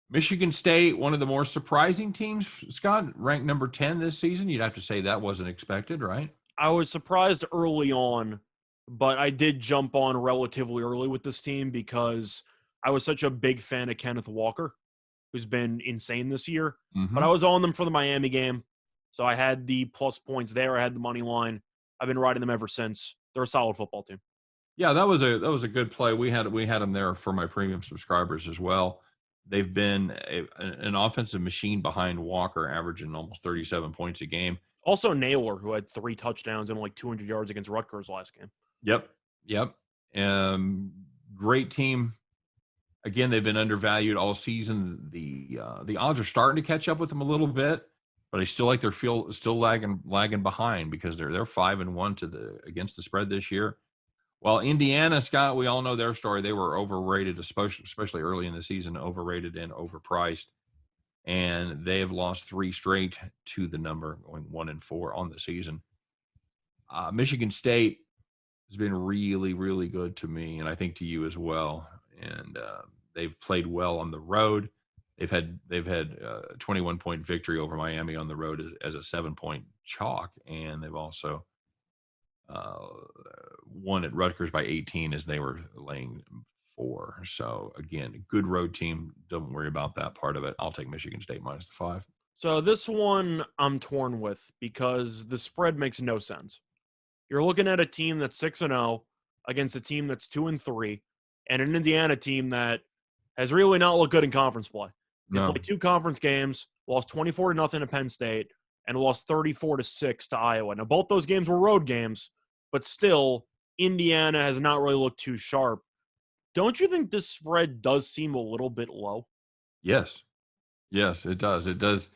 Speaker 1: Michigan State, one of the more surprising teams, Scott, ranked number 10 this season. You'd have to say that wasn't expected, right?
Speaker 2: I was surprised early on, but I did jump on relatively early with this team because I was such a big fan of Kenneth Walker, who's been insane this year. Mm-hmm. But I was on them for the Miami game. So I had the plus points there. I had the money line. I've been riding them ever since. They're a solid football team.
Speaker 1: Yeah, that was a good play. We had them there for my premium subscribers as well. They've been an offensive machine behind Walker, averaging almost 37 points a game.
Speaker 2: Also Naylor, who had 3 touchdowns and like 200 yards against Rutgers last game.
Speaker 1: Yep. Great team. Again, they've been undervalued all season. The odds are starting to catch up with them a little bit. But I still like they're still lagging behind because they're 5-1 against the spread this year. While Indiana, Scott, we all know their story. They were overrated, especially early in the season, overrated and overpriced. And they have lost 3 straight to the number, going 1-4 on the season. Michigan State has been really, really good to me, and I think to you as well. And they've played well on the road. They've had a 21-point victory over Miami on the road as a 7-point chalk, and they've also won at Rutgers by 18 as they were laying 4. So again, good road team. Don't worry about that part of it. I'll take Michigan State -5.
Speaker 2: So this one I'm torn with because the spread makes no sense. You're looking at a team that's 6-0 against a team that's 2-3, and an Indiana team that has really not looked good in conference play. They
Speaker 1: No.
Speaker 2: played 2 conference games, lost 24-0 to Penn State, and lost 34-6 to Iowa. Now both those games were road games, but still, Indiana has not really looked too sharp. Don't you think this spread does seem a little bit low?
Speaker 1: Yes. Yes, it does. It does.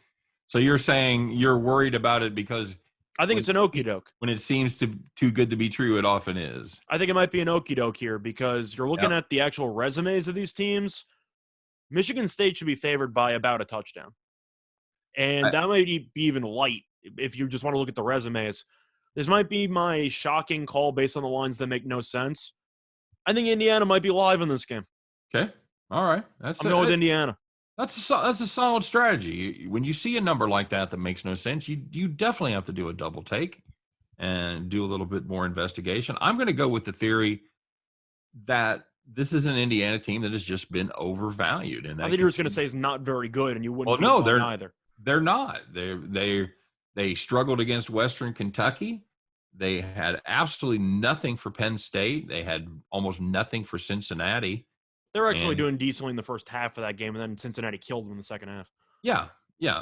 Speaker 1: So you're saying you're worried about it because
Speaker 2: I think it's an okie doke.
Speaker 1: when it seems too good to be true, it often is.
Speaker 2: I think it might be an okie doke here because you're looking
Speaker 1: Yep.
Speaker 2: at the actual resumes of these teams. Michigan State should be favored by about a touchdown. And that might be even light if you just want to look at the resumes. This might be my shocking call based on the lines that make no sense. I think Indiana might be live in this game.
Speaker 1: Okay. All right.
Speaker 2: I'm going with Indiana.
Speaker 1: That's a solid strategy. When you see a number like that makes no sense, you definitely have to do a double take and do a little bit more investigation. I'm going to go with the theory that this is an Indiana team that has just been overvalued. And
Speaker 2: I think you were just going to say it's not very good, and you wouldn't.
Speaker 1: Well, no,
Speaker 2: either.
Speaker 1: They're not. They struggled against Western Kentucky. They had absolutely nothing for Penn State. They had almost nothing for Cincinnati.
Speaker 2: They're actually doing decently in the first half of that game, and then Cincinnati killed them in the second half.
Speaker 1: Yeah.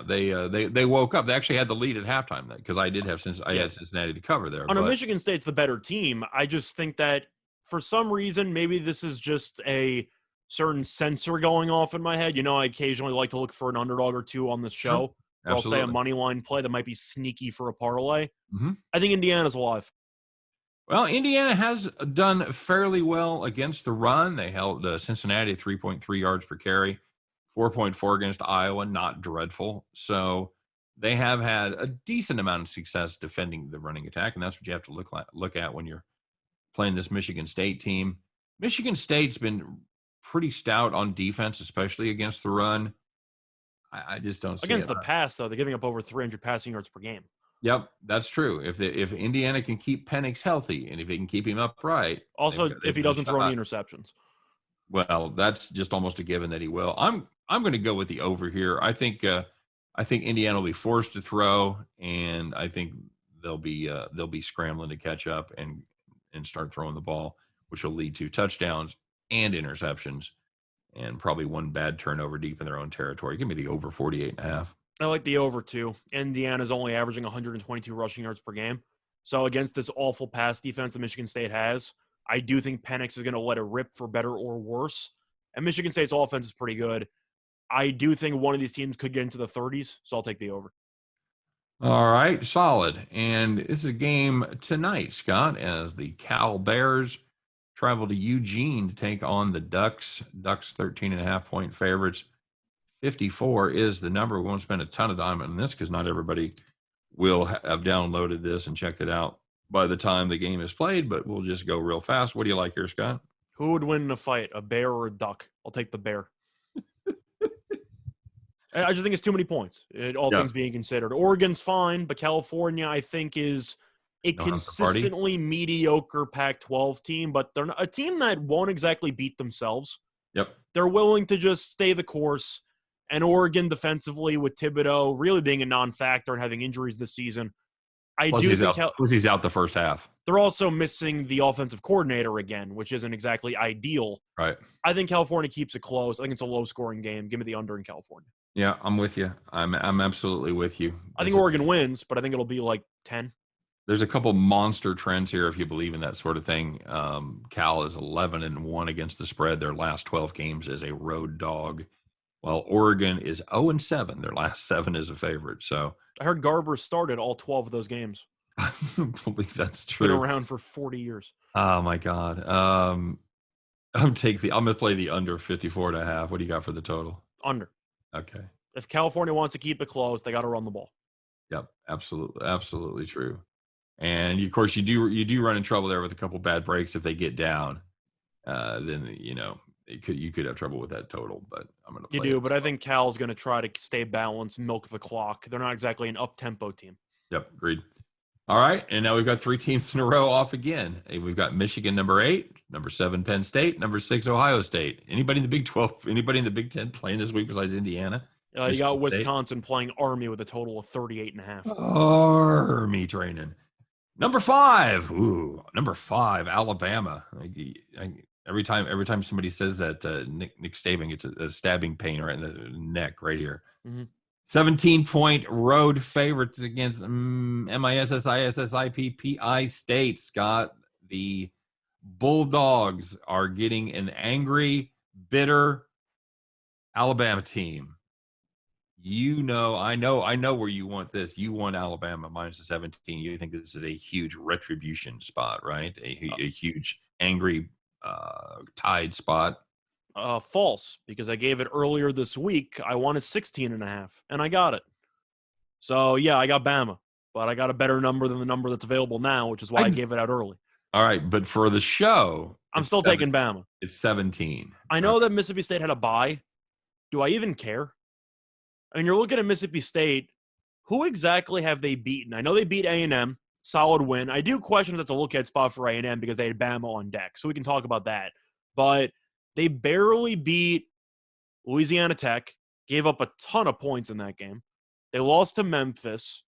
Speaker 1: They woke up. They actually had the lead at halftime because I had Cincinnati to cover there.
Speaker 2: On a Michigan State's the better team. I just think that for some reason, maybe this is just a certain sensor going off in my head. You know, I occasionally like to look for an underdog or two on this show. Or I'll say a money line play that might be sneaky for a parlay.
Speaker 1: Mm-hmm.
Speaker 2: I think Indiana's alive.
Speaker 1: Well, Indiana has done fairly well against the run. They held Cincinnati at 3.3 yards per carry, 4.4 against Iowa, not dreadful. So they have had a decent amount of success defending the running attack, and that's what you have to look at when you're playing this Michigan State team. Michigan State's been pretty stout on defense, especially against the run. I just don't see
Speaker 2: against the pass, though. They're giving up over 300 passing yards per game.
Speaker 1: Yep, that's true. If Indiana can keep Penix healthy and if he can keep him upright.
Speaker 2: Also, if he doesn't throw any interceptions.
Speaker 1: Well, that's just almost a given that he will. I'm going to go with the over here. I think Indiana will be forced to throw, and I think they'll be scrambling to catch up and start throwing the ball, which will lead to touchdowns and interceptions, and probably one bad turnover deep in their own territory. Give me the over 48.5.
Speaker 2: I like the over too. Indiana's only averaging 122 rushing yards per game. So against this awful pass defense that Michigan State has, I do think Penix is going to let it rip for better or worse. And Michigan State's offense is pretty good. I do think one of these teams could get into the 30s, so I'll take the over.
Speaker 1: All right, solid. And this is a game tonight, Scott, as the Cal Bears travel to Eugene to take on the Ducks. Ducks 13.5-point favorites. 54 is the number. We won't spend a ton of time on this because not everybody will have downloaded this and checked it out by the time the game is played, but we'll just go real fast. What do you like here, Scott?
Speaker 2: Who would win in a fight, a bear or a duck? I'll take the bear. I just think it's too many points, things being considered. Oregon's fine, but California, I think, is a consistently mediocre Pac-12 team, but they're not a team that won't exactly beat themselves.
Speaker 1: Yep.
Speaker 2: They're willing to just stay the course. And Oregon defensively, with Thibodeau really being a non-factor and having injuries this season, he's out the first half. They're also missing the offensive coordinator again, which isn't exactly ideal.
Speaker 1: Right.
Speaker 2: I think California keeps it close. I think it's a low-scoring game. Give me the under in California.
Speaker 1: Yeah, I'm with you. I'm absolutely with you.
Speaker 2: I think Oregon wins, but I think it'll be like 10.
Speaker 1: There's a couple monster trends here if you believe in that sort of thing. Cal is 11-1 against the spread. Their last 12 games as a road dog, while Oregon is 0-7. Their last 7 is a favorite. So
Speaker 2: I heard Garber started all 12 of those games.
Speaker 1: I believe that's true.
Speaker 2: Been around for 40 years.
Speaker 1: Oh my God. I'm going to play the under 54.5. What do you got for the total?
Speaker 2: Under.
Speaker 1: Okay.
Speaker 2: If California wants to keep it close, they got to run the ball.
Speaker 1: Yep, absolutely true. And of course, you do run in trouble there with a couple bad breaks if they get down. Then you could have trouble with that total. But I'm going to.
Speaker 2: You do, but I think Cal's going to try to stay balanced, milk the clock. They're not exactly an up-tempo team.
Speaker 1: Yep, agreed. All right, and now we've got 3 teams in a row off again. We've got Michigan number 8, number 7 Penn State, number 6 Ohio State. Anybody in the Big 12? Anybody in the Big 10 playing this week besides Indiana?
Speaker 2: You got
Speaker 1: Michigan State.
Speaker 2: Wisconsin playing Army with a total of 38.5.
Speaker 1: Army training. Number 5. Ooh, number 5, Alabama. Every time somebody says that, Nick Staving gets a stabbing pain right in the neck right here.
Speaker 2: Mm-hmm.
Speaker 1: 17-point road favorites against MISSISSIPPI State. Scott, the Bulldogs are getting an angry, bitter Alabama team. I know where you want this. You want Alabama minus the 17. You think this is a huge retribution spot, right? A huge angry tide spot.
Speaker 2: False, because I gave it earlier this week. I wanted 16.5, and I got it. So, yeah, I got Bama, but I got a better number than the number that's available now, which is why I gave it out early.
Speaker 1: All right, but for the show,
Speaker 2: I'm still taking Bama.
Speaker 1: It's 17.
Speaker 2: I know that Mississippi State had a bye. Do I even care? I mean, you're looking at Mississippi State. Who exactly have they beaten? I know they beat A&M. Solid win. I do question if that's a look-at spot for A&M because they had Bama on deck, so we can talk about that. But they barely beat Louisiana Tech, gave up a ton of points in that game. They lost to Memphis.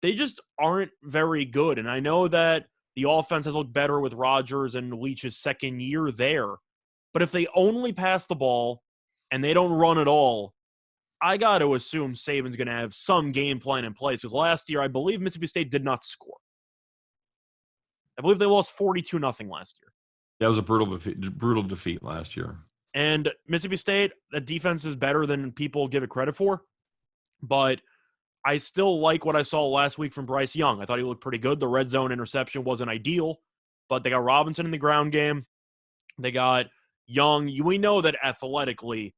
Speaker 2: They just aren't very good. And I know that the offense has looked better with Rodgers and Leach's second year there. But if they only pass the ball and they don't run at all, I got to assume Saban's going to have some game plan in place. Because last year, I believe Mississippi State did not score. I believe they lost 42-0 last year.
Speaker 1: That was a brutal defeat last year.
Speaker 2: And Mississippi State, that defense is better than people give it credit for. But I still like what I saw last week from Bryce Young. I thought he looked pretty good. The red zone interception wasn't ideal, but they got Robinson in the ground game. They got Young. We know that athletically,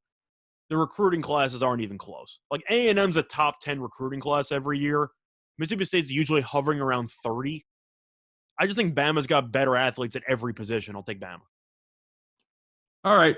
Speaker 2: the recruiting classes aren't even close. Like A&M's a top 10 recruiting class every year. Mississippi State's usually hovering around 30. I just think Bama's got better athletes at every position. I'll take Bama.
Speaker 1: All right.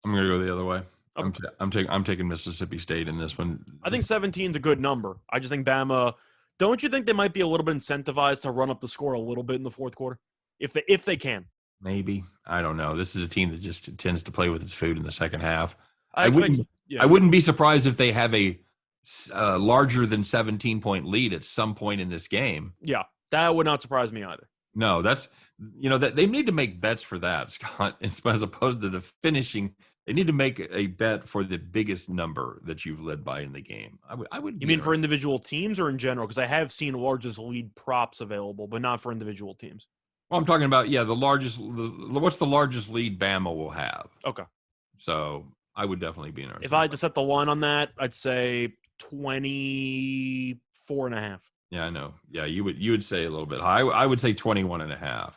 Speaker 1: I'm going to go the other way.
Speaker 2: Okay.
Speaker 1: I'm taking Mississippi State in this one.
Speaker 2: I think 17 is a good number. I just think Bama. Don't you think they might be a little bit incentivized to run up the score a little bit in the fourth quarter, if they can?
Speaker 1: Maybe. I don't know. This is a team that just tends to play with its food in the second half.
Speaker 2: I
Speaker 1: wouldn't be surprised if they have a larger than 17-point lead at some point in this game.
Speaker 2: Yeah, that would not surprise me either.
Speaker 1: No, that they need to make bets for that, Scott, as opposed to the finishing. They need to make a bet for the biggest number that you've led by in the game. I would.
Speaker 2: You mean for individual teams or in general? Because I have seen largest lead props available, but not for individual teams.
Speaker 1: Well, I'm talking about the largest. What's the largest lead Bama will have?
Speaker 2: Okay.
Speaker 1: So I would definitely be interested.
Speaker 2: If I had to set the line on that, I'd say 24.5.
Speaker 1: Yeah, I know. Yeah, you would say a little bit high. I would say 21.5.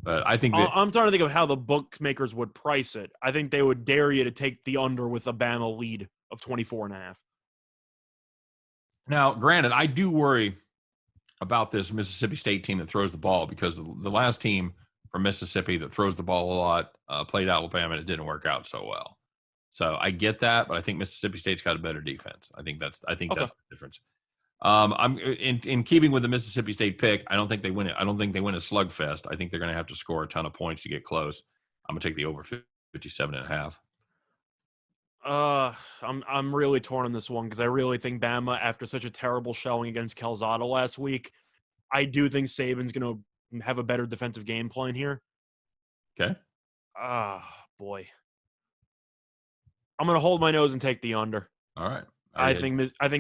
Speaker 1: But I think
Speaker 2: I'm trying to think of how the bookmakers would price it. I think they would dare you to take the under with a Bama lead of 24.5.
Speaker 1: Now, granted, I do worry about this Mississippi State team that throws the ball because the last team from Mississippi that throws the ball a lot played Alabama and it didn't work out so well. So I get that, but I think Mississippi State's got a better defense. I think that's the difference. I'm in keeping with the Mississippi State pick. I don't think they win it. I don't think they win a slugfest. I think they're going to have to score a ton of points to get close. I'm going to take the over 57.5.
Speaker 2: I'm really torn on this one because I really think Bama, after such a terrible showing against Calzada last week, I do think Saban's going to have a better defensive game plan here.
Speaker 1: Okay.
Speaker 2: Boy. I'm going to hold my nose and take the under.
Speaker 1: All right.
Speaker 2: I think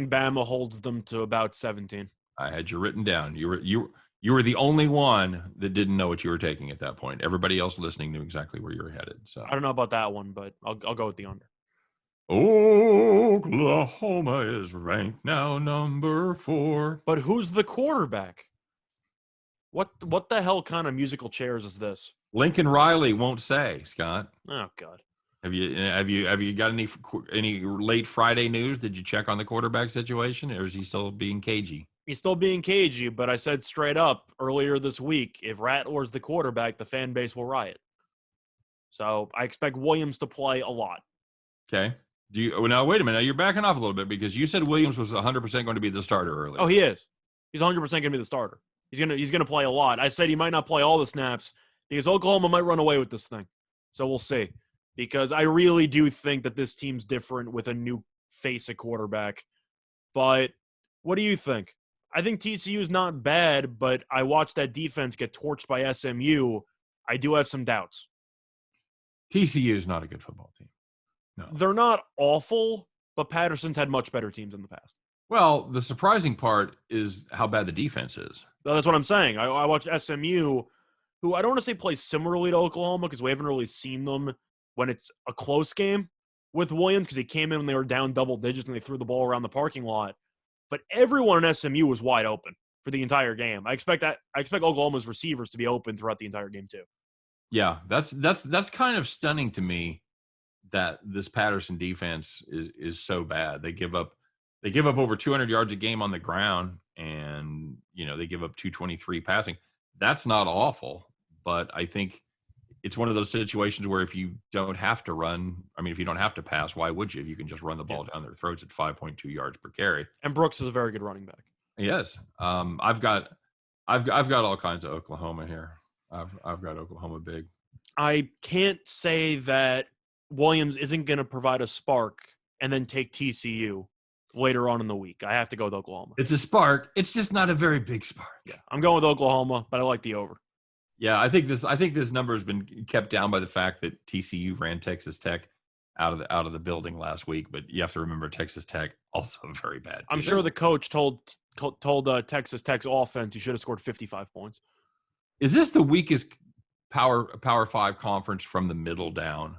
Speaker 2: Bama holds them to about 17.
Speaker 1: I had you written down. You were the only one that didn't know what you were taking at that point. Everybody else listening knew exactly where you were headed. So
Speaker 2: I don't know about that one, but I'll go with the under.
Speaker 1: Oklahoma is ranked now number 4.
Speaker 2: But who's the quarterback? What the hell kind of musical chairs is this?
Speaker 1: Lincoln Riley won't say, Scott.
Speaker 2: Oh God.
Speaker 1: Have you got any late Friday news? Did you check on the quarterback situation, or is he still being cagey?
Speaker 2: He's still being cagey, but I said straight up earlier this week, if Rattler's the quarterback, the fan base will riot. So I expect Williams to play a lot.
Speaker 1: Okay. Now wait a minute. Now you're backing off a little bit because you said Williams was 100% going to be the starter earlier.
Speaker 2: Oh, he is. He's 100% going to be the starter. He's gonna play a lot. I said he might not play all the snaps because Oklahoma might run away with this thing. So we'll see. Because I really do think that this team's different with a new face a quarterback. But what do you think? I think TCU is not bad, but I watched that defense get torched by SMU. I do have some doubts.
Speaker 1: TCU is not a good football team. No.
Speaker 2: They're not awful, but Patterson's had much better teams in the past.
Speaker 1: Well, the surprising part is how bad the defense is.
Speaker 2: That's what I'm saying. I watched SMU, who I don't want to say play similarly to Oklahoma because we haven't really seen them when it's a close game with Williams because he came in when they were down double digits and they threw the ball around the parking lot. But everyone in SMU was wide open for the entire game. I expect Oklahoma's receivers to be open throughout the entire game too.
Speaker 1: Yeah, that's kind of stunning to me that this Patterson defense is so bad. They give up over 200 yards a game on the ground, and they give up 223 passing. That's not awful, but I think it's one of those situations where if you don't have to run, if you don't have to pass, why would you? You can just run the ball down their throats at 5.2 yards per carry.
Speaker 2: And Brooks is a very good running back.
Speaker 1: Yes, I've got all kinds of Oklahoma here. I've got Oklahoma big.
Speaker 2: I can't say that Williams isn't going to provide a spark and then take TCU later on in the week. I have to go with Oklahoma.
Speaker 1: It's a spark. It's just not a very big spark.
Speaker 2: Yeah, I'm going with Oklahoma, but I like the over.
Speaker 1: Yeah, I think this number has been kept down by the fact that TCU ran Texas Tech out of the building last week. But you have to remember Texas Tech also very bad team.
Speaker 2: I'm sure the coach told Texas Tech's offense he should have scored 55 points.
Speaker 1: Is this the weakest Power 5 conference from the middle down?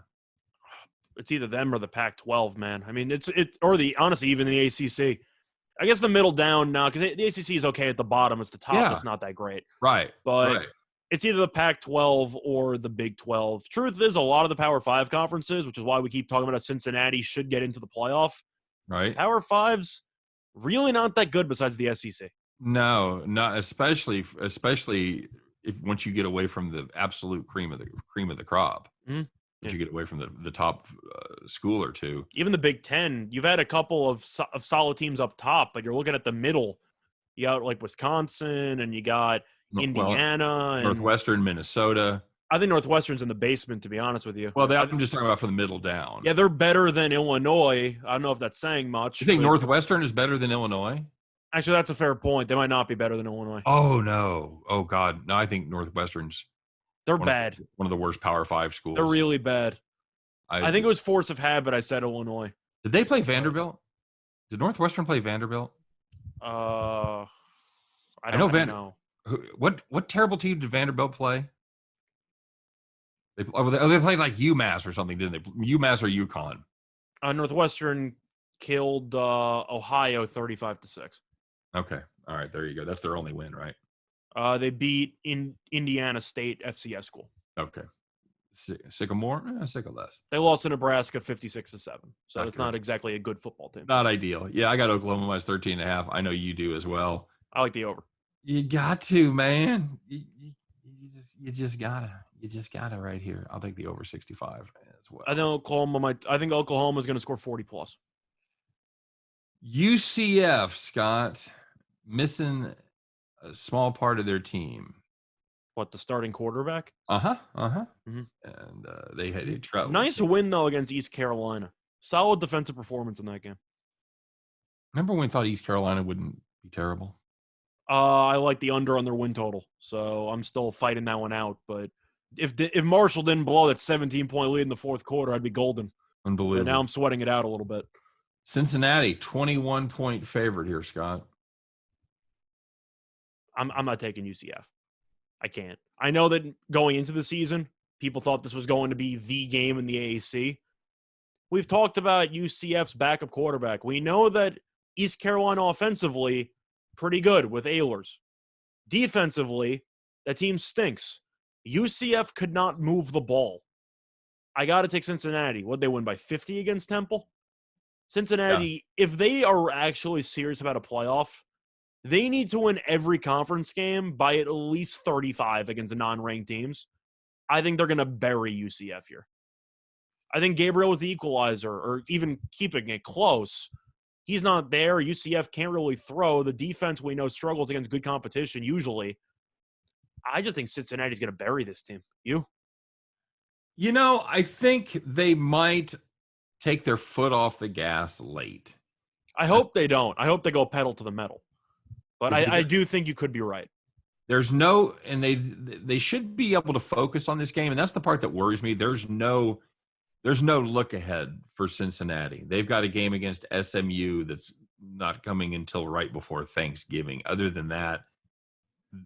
Speaker 2: It's either them or the Pac-12, man. Honestly, even the ACC. I guess the middle down now because the ACC is okay at the bottom. It's the top that's not that great.
Speaker 1: Right.
Speaker 2: But it's either the Pac-12 or the Big 12. Truth is, a lot of the Power 5 conferences, which is why we keep talking about how Cincinnati should get into the playoff.
Speaker 1: Right.
Speaker 2: Power 5's really not that good besides the SEC.
Speaker 1: No, not especially if once you get away from the absolute cream of the crop.
Speaker 2: Mm-hmm.
Speaker 1: You get away from the top school or two.
Speaker 2: Even the Big Ten, you've had a couple of solid teams up top, but you're looking at the middle. You got like Wisconsin, and you got Indiana, and
Speaker 1: Northwestern, Minnesota.
Speaker 2: I think Northwestern's in the basement, to be honest with you.
Speaker 1: Well, I'm just talking about from the middle down.
Speaker 2: Yeah, they're better than Illinois. I don't know if that's saying much.
Speaker 1: You think Northwestern is better than Illinois?
Speaker 2: Actually, that's a fair point. They might not be better than Illinois.
Speaker 1: Oh, no. Oh, God. No, I think Northwestern's
Speaker 2: they're bad.
Speaker 1: One of the worst Power 5 schools.
Speaker 2: They're really bad. I think it was force of habit. I said Illinois.
Speaker 1: Did they play Vanderbilt? Did Northwestern play Vanderbilt?
Speaker 2: I don't know.
Speaker 1: What terrible team did Vanderbilt play? They played like UMass or something, didn't they? UMass or UConn?
Speaker 2: Northwestern killed Ohio 35-6.
Speaker 1: Okay. All right. There you go. That's their only win, right?
Speaker 2: They beat Indiana State FCS school.
Speaker 1: Okay. Sycamore? Sycamore.
Speaker 2: They lost to Nebraska 56-7. So
Speaker 1: okay.
Speaker 2: It's not exactly a good football team.
Speaker 1: Not ideal. Yeah, I got Oklahoma minus 13.5. I know you do as well.
Speaker 2: I like the over.
Speaker 1: You got to, man. You just gotta right here. I'll take the over 65 as well.
Speaker 2: I think Oklahoma is going to score 40 plus.
Speaker 1: UCF, Scott, missing a small part of their team.
Speaker 2: What, the starting quarterback?
Speaker 1: Mm-hmm. And they had trouble.
Speaker 2: Nice win though against East Carolina. Solid defensive performance in that game.
Speaker 1: Remember when we thought East Carolina wouldn't be terrible?
Speaker 2: I like the under on their win total, so I'm still fighting that one out. But if Marshall didn't blow that 17-point lead in the fourth quarter, I'd be golden.
Speaker 1: Unbelievable.
Speaker 2: But now I'm sweating it out a little bit.
Speaker 1: Cincinnati, 21-point favorite here, Scott.
Speaker 2: I'm not taking UCF. I can't. I know that going into the season, people thought this was going to be the game in the AAC. We've talked about UCF's backup quarterback. We know that East Carolina offensively, pretty good with Ehlers. Defensively, that team stinks. UCF could not move the ball. I got to take Cincinnati. What'd they win by 50 against Temple? Cincinnati, if they are actually serious about a playoff, they need to win every conference game by at least 35 against the non-ranked teams. I think they're going to bury UCF here. I think Gabriel was the equalizer, or even keeping it close. He's not there. UCF can't really throw. The defense we know struggles against good competition usually. I just think Cincinnati's going to bury this team. You?
Speaker 1: You know, I think they might take their foot off the gas late.
Speaker 2: I hope they don't. I hope they go pedal to the metal. But I do think you could be right.
Speaker 1: There's no, and they should be able to focus on this game, and that's the part that worries me. There's no look ahead for Cincinnati. They've got a game against SMU that's not coming until right before Thanksgiving. Other than that,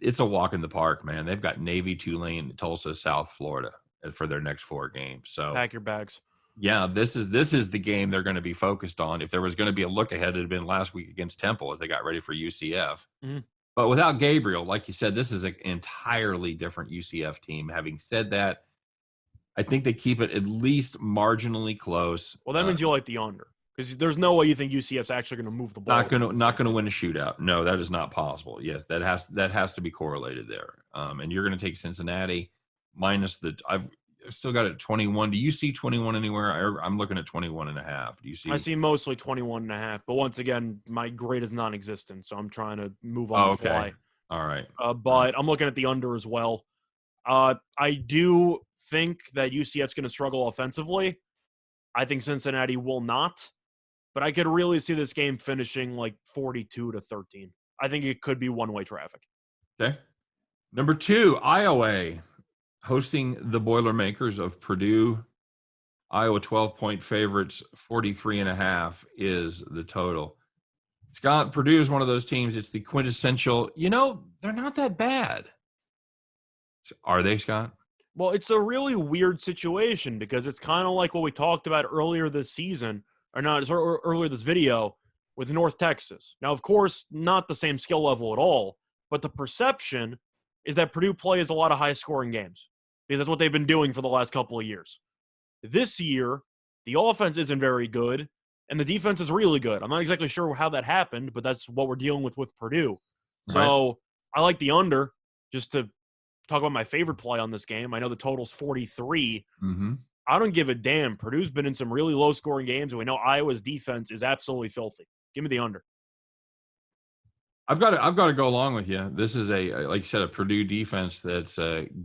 Speaker 1: it's a walk in the park, man. They've got Navy, Tulane, Tulsa, South Florida for their next 4 games. So
Speaker 2: pack your bags.
Speaker 1: Yeah, this is the game they're going to be focused on. If there was going to be a look ahead, it had been last week against Temple as they got ready for UCF.
Speaker 2: Mm-hmm.
Speaker 1: But without Gabriel, like you said, this is an entirely different UCF team. Having said that, I think they keep it at least marginally close.
Speaker 2: Well, that means you like the under, because there's no way you think UCF's actually going to move the ball.
Speaker 1: Not going to win a shootout. No, that is not possible. Yes, that has to be correlated there. And you're going to take Cincinnati minus the. I've still got it at 21. Do you see 21 anywhere? I'm looking at 21.5. Do you see?
Speaker 2: I see mostly 21.5. But once again, my grade is non-existent, so I'm trying to move on the fly.
Speaker 1: All right.
Speaker 2: But I'm looking at the under as well. I do think that UCF's going to struggle offensively. I think Cincinnati will not. But I could really see this game finishing like 42-13. I think it could be one-way traffic.
Speaker 1: Okay. Number 2, Iowa hosting the Boilermakers of Purdue. Iowa 12-point favorites, 43.5 is the total. Scott, Purdue is one of those teams. It's the quintessential, they're not that bad. Are they, Scott?
Speaker 2: Well, it's a really weird situation because it's kind of like what we talked about earlier this season, or earlier this video with North Texas. Now, of course, not the same skill level at all, but the perception is that Purdue plays a lot of high-scoring games because that's what they've been doing for the last couple of years. This year, the offense isn't very good, and the defense is really good. I'm not exactly sure how that happened, but that's what we're dealing with Purdue. So right. I like the under, just to talk about my favorite play on this game. I know the total's 43.
Speaker 1: Mm-hmm.
Speaker 2: I don't give a damn. Purdue's been in some really low-scoring games, and we know Iowa's defense is absolutely filthy. Give me the under.
Speaker 1: I've got to go along with you. This is like you said, a Purdue defense that's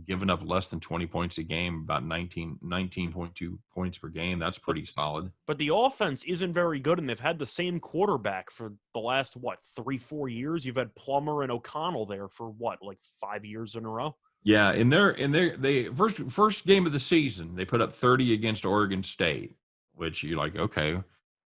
Speaker 1: given up less than 20 points a game, about 19.2 points per game. That's pretty solid.
Speaker 2: But the offense isn't very good, and they've had the same quarterback for the last, 3-4 years? You've had Plummer and O'Connell there for 5 years in a row?
Speaker 1: Yeah, in their first game of the season, they put up 30 against Oregon State, which you're like, okay.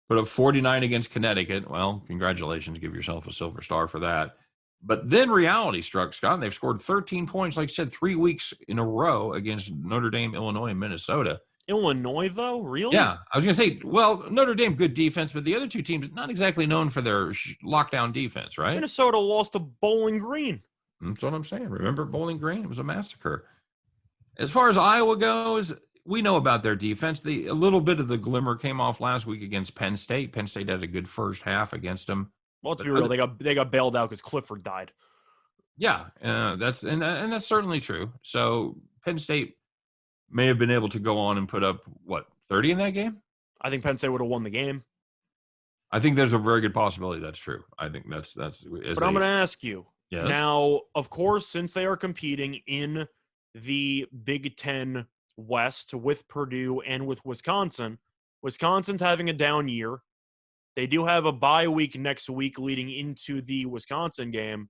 Speaker 1: Put up 49 against Connecticut. Well, congratulations. Give yourself a silver star for that. But then reality struck, Scott, and they've scored 13 points, like I said, 3 weeks in a row against Notre Dame, Illinois, and Minnesota.
Speaker 2: Illinois, though? Really?
Speaker 1: Yeah. I was going to say, well, Notre Dame, good defense, but the other two teams not exactly known for their lockdown defense, right?
Speaker 2: Minnesota lost to Bowling Green.
Speaker 1: That's what I'm saying. Remember Bowling Green? It was a massacre. As far as Iowa goes, we know about their defense. A little bit of the glimmer came off last week against Penn State. Penn State had a good first half against them.
Speaker 2: Well, to be real, they got bailed out because Clifford died.
Speaker 1: Yeah, that's certainly true. So Penn State may have been able to go on and put up 30 in that game.
Speaker 2: I think Penn State would have won the game.
Speaker 1: I think there's a very good possibility that's true. I think that's. But
Speaker 2: I'm going to ask you.
Speaker 1: Yes?
Speaker 2: Now, of course, since they are competing in the Big Ten West with Purdue and with Wisconsin, Wisconsin's having a down year. They do have a bye week next week leading into the Wisconsin game.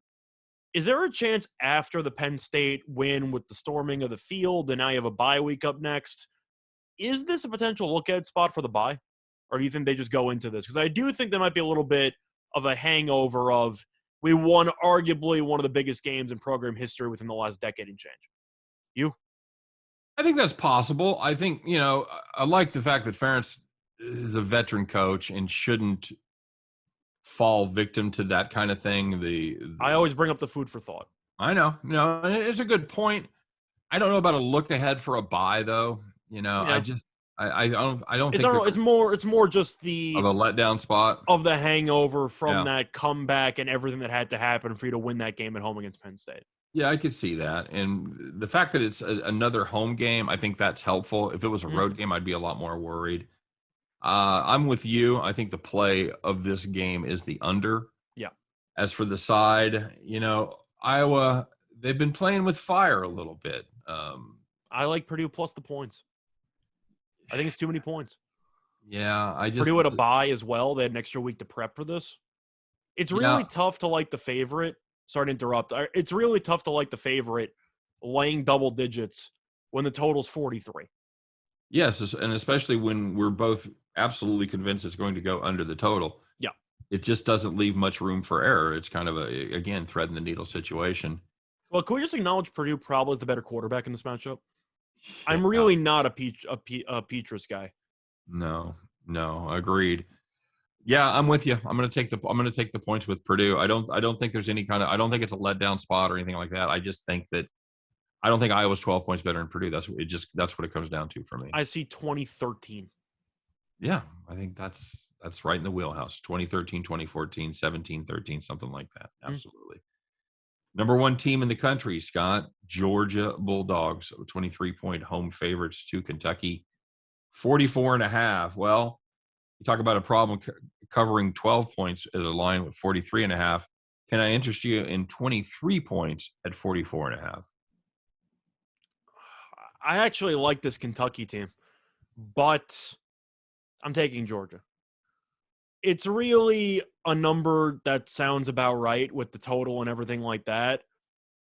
Speaker 2: Is there a chance after the Penn State win with the storming of the field and now you have a bye week up next, is this a potential look-ahead spot for the bye? Or do you think they just go into this? Because I do think there might be a little bit of a hangover of we won arguably one of the biggest games in program history within the last decade and change. You?
Speaker 1: I think that's possible. I think, I like the fact that Ferentz is a veteran coach and shouldn't fall victim to that kind of thing.
Speaker 2: I always bring up the food for thought.
Speaker 1: I know. No, it's a good point. I don't know about a look ahead for a bye, though. Yeah. I don't think
Speaker 2: it's more just the
Speaker 1: of a letdown spot
Speaker 2: of the hangover from that comeback and everything that had to happen for you to win that game at home against Penn State.
Speaker 1: Yeah, I could see that. And the fact that it's another home game, I think that's helpful. If it was a road game, I'd be a lot more worried. I'm with you. I think the play of this game is the under.
Speaker 2: Yeah.
Speaker 1: As for the side, Iowa, they've been playing with fire a little bit.
Speaker 2: I like Purdue plus the points. I think it's too many points.
Speaker 1: Yeah, I just
Speaker 2: Purdue had a bye as well. They had an extra week to prep for this. It's
Speaker 1: yeah.
Speaker 2: really tough to like the favorite. Sorry to interrupt. It's really tough to like the favorite laying double digits when the total's 43.
Speaker 1: Yes, and especially when we're both absolutely convinced it's going to go under the total.
Speaker 2: Yeah.
Speaker 1: It just doesn't leave much room for error. It's kind of again, thread in the needle situation.
Speaker 2: Well, can we just acknowledge Purdue probably is the better quarterback in this matchup? I'm
Speaker 1: Yeah.
Speaker 2: really not a Petrus guy.
Speaker 1: No, agreed. Yeah, I'm with you. I'm going to take the points with Purdue. I don't think there's any I don't think it's a letdown spot or anything like that. I just think that I don't think Iowa's 12 points better than Purdue. That's what it comes down to for me.
Speaker 2: I see 2013.
Speaker 1: Yeah, I think that's right in the wheelhouse. 2013, 2014, 17, 13, something like that. Absolutely. Number one team in the country, Scott, Georgia Bulldogs, 23-point home favorites to Kentucky, 44.5. Well, you talk about a problem covering 12 points as a line with 43.5. Can I interest you in 23 points at 44.5?
Speaker 2: I actually like this Kentucky team, but I'm taking Georgia. It's really a number that sounds about right with the total and everything like that.